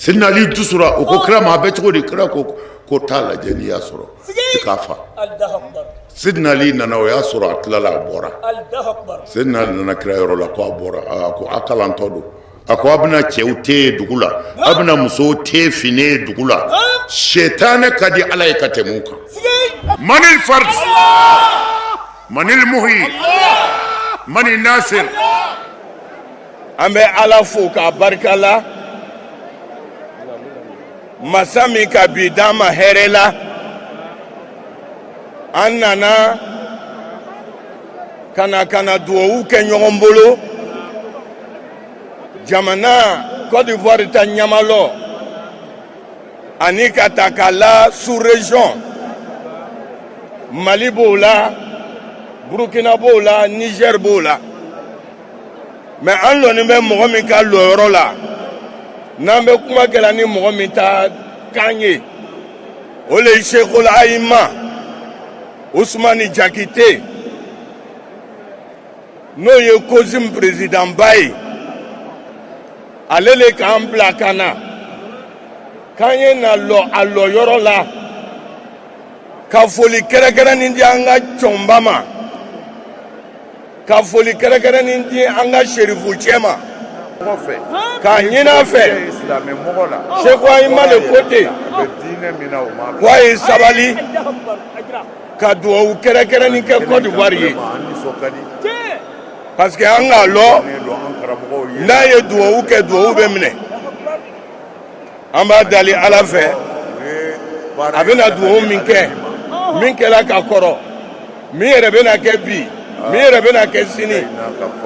S6: Sidina Ali dusura o ko kira ma a bɛ cogo di kira ko t'a lajɛ n'i y'a sɔrɔ i k'a fa Sidina Ali nana o y'a sɔrɔ a tilala a bɔra Sidina Ali nana kira yɔrɔ la ko a bɔra a ko a kalantɔ don a ko a bɛna cɛw te ye dugu la a bɛna musow te fini ye dugu la sɛtanɛ ka di ala ye ka tɛmɛ u kan manil fard manil muhi mani nasir
S9: an bɛ ala fo k'a barika la masa min ka bi d'an ma hɛrɛ la an nana kana duwawu kɛ ɲɔgɔn bolo jamana Côte d'Ivoire ta ɲamalɔ ani ka ta k'a la sous-région Mali b'o la Burkina b'o la Niger b'o la mais an lɔni bɛ mɔgɔ min ka lɔyɔrɔ la n'an bɛ kuma kɛla ni mɔgɔ min ta kan ye o le ye Cheikhul Ayima Ousmane Diakité n'o ye COSIM président ba ye ale le k'an bila ka na k'an ye na a lɔyɔrɔ la ka foli kɛrɛnkɛrɛnnen di an ka cɔnba ma ka foli kɛrɛnkɛrɛnnen di an ka serifu cɛ ma k'a ɲini a fɛ Cheikh Ayima le ko ten ko a ye sabali ka duwawu kɛrɛnkɛrɛnnen kɛ Côte d'Ivoire ye parce que an k'a lɔ n'a ye duwawu kɛ duwawu bɛ minɛ an b'a dali ala fɛ a bɛna duwawu min kɛ min kɛla ka kɔrɔ min yɛrɛ bɛna kɛ bi min yɛrɛ bɛna kɛ sini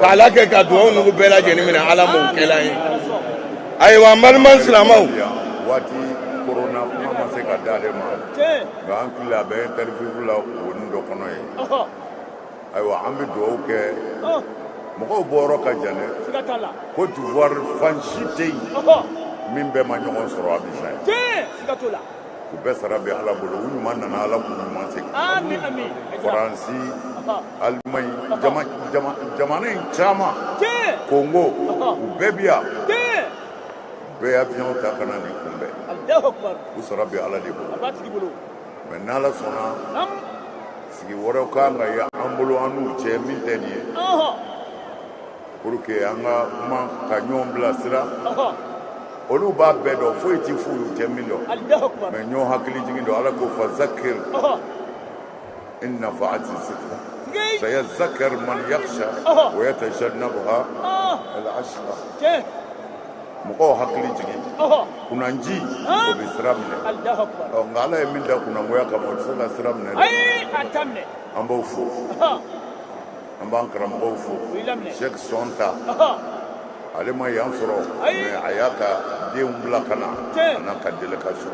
S9: k'ala kɛ ka duwawu nugu bɛɛ lajɛlen minɛ ala m'o kɛla ye ayiwa n balima silamɛw
S1: waati korona kuma ma se ka d'ale ma nka an tile a bɛ interview la woni dɔ kɔnɔ ye ayiwa an bɛ duwawu kɛ mɔgɔw bɔyɔrɔ ka jan dɛ Côte d'Ivoire fan si tɛ yen min bɛɛ ma ɲɔgɔn sɔrɔ Abidjan u bɛɛ sara bɛ ala bolo u ɲuman nana ala k'u ɲuman segin Faransi Alimaɲi jamana in caman Kongo u bɛɛ bi yan u bɛɛ ye avion ta ka na nin kunbɛn u sara bɛ ala de bolo mais n'ala sɔnna sigi wɛrɛw kan ka ye an bolo an n'u cɛ min tɛ nin ye pour que an ka kuma ka ɲɔgɔn bilasira olu b'a bɛɛ dɔn foyi ti fu y'u cɛ min dɔn mais ɲɔgɔn hakili jigin dɔn ala ko fa zakir in nafa'ati zikra sayazakar man yakhsha wa yatajannabuha al-ashqa mɔgɔw hakili jigin kunanji o bɛ sira minɛ nka ala ye min da kunangoya kama o tɛ se ka sira minɛ dɛ an b'o fo an b'an karamɔgɔw fo Sheikh Sonta ale ma yan sɔrɔ mais a y'a ka denw bila ka na a n'a ka délégation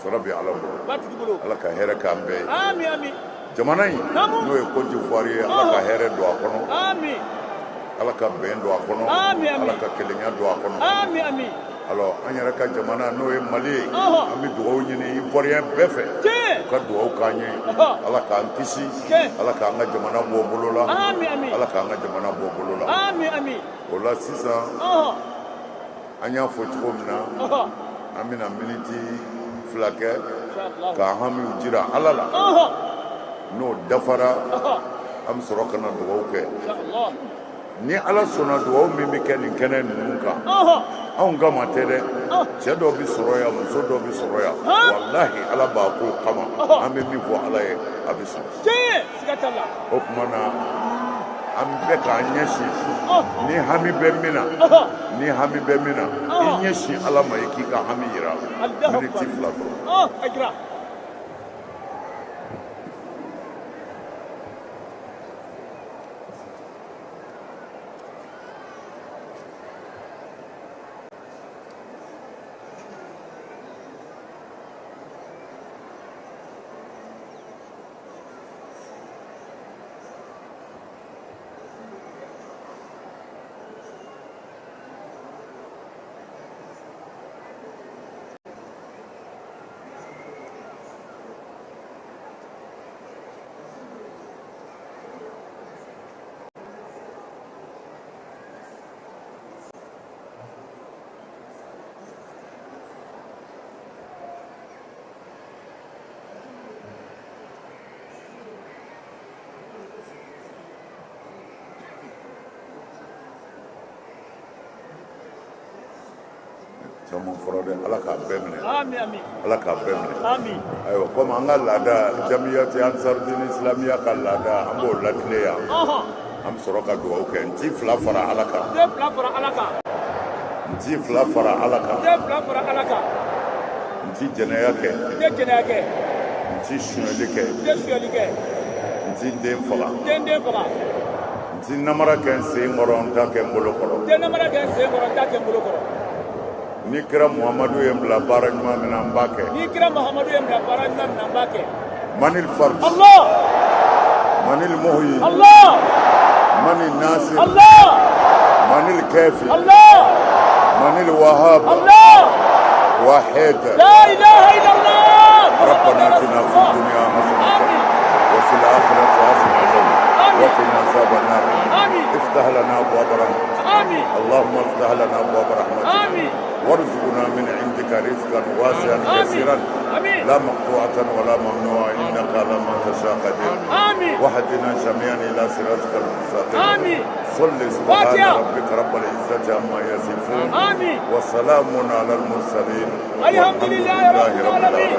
S1: sɔrɔ bɛ ala bolo ala ka hɛrɛ k'an bɛɛ ye jamana in n'o ye Côte d'Ivoire ye ala ka hɛrɛ don a kɔnɔ ala ka bɛn don a kɔnɔ ala ka kelenya don a kɔnɔ alors an yɛrɛ ka jamana n'o ye Mali ye an bɛ dugawu ɲini Ivoirien bɛɛ fɛ u ka dugawu k'an ye ala k'an kisi ala k'an ka jamana bɔ bolo la ala k'an ka jamana bɔ bolo la o la sisan an y'a fɔ cogo min na an bɛna miniti 2 kɛ k'an hamiw jira ala la n'o dafara an bɛ sɔrɔ ka na dugawu kɛ ni ala sɔnna dugawu min bɛ kɛ nin kɛnɛ ninnu kan anw kama tɛ dɛ cɛ dɔ bɛ sɔrɔ yan muso dɔ bɛ sɔrɔ yan walahi ala b'a ko kama an bɛ min fɔ ala ye a bɛ sɔn o tuma na an bɛ k'an ɲɛsin ni hami bɛ min na ni hami bɛ min na i ɲɛsin ala ma i k'i ka hami yira a la miniti 2 dɔrɔn. caman fɔra dɛ ala k'a bɛɛ minɛ ala k'a bɛɛ minɛ ayiwa komi an ka laada jamiyati ansarudin islamiya ka laada an b'o latile yan an bɛ sɔrɔ ka dugawu kɛ n ti 2 fara ala kan n ti 2 fara ala kan n ti jɛnɛya kɛ n ti sonyɛli kɛ n ti den faga n ti namara kɛ n sen kɔrɔ n t'a kɛ n bolo kɔrɔ ni kira Muhammadu ye n bila baara ɲuman min na n b'a kɛ manil farj manil muhyi manil nasir manil kafi manil wahhab wahid la ilaha illallah rabbana atina fid dunya hasanatan wa fil akhirati hasanatan wa qina adhaban nar افتح لنا ابواب رحمتك اللهم افتح لنا ابواب رحمتك وارزقنا من عندك رزقا واسعا كثيرا لا مقطوعة ولا ممنوعا انك على ما تشاء قدير واهدنا جميعا الى صراطك المستقيم صل سبحان ربك رب العزة عما يصفون وسلام على المرسلين والحمد لله رب العالمين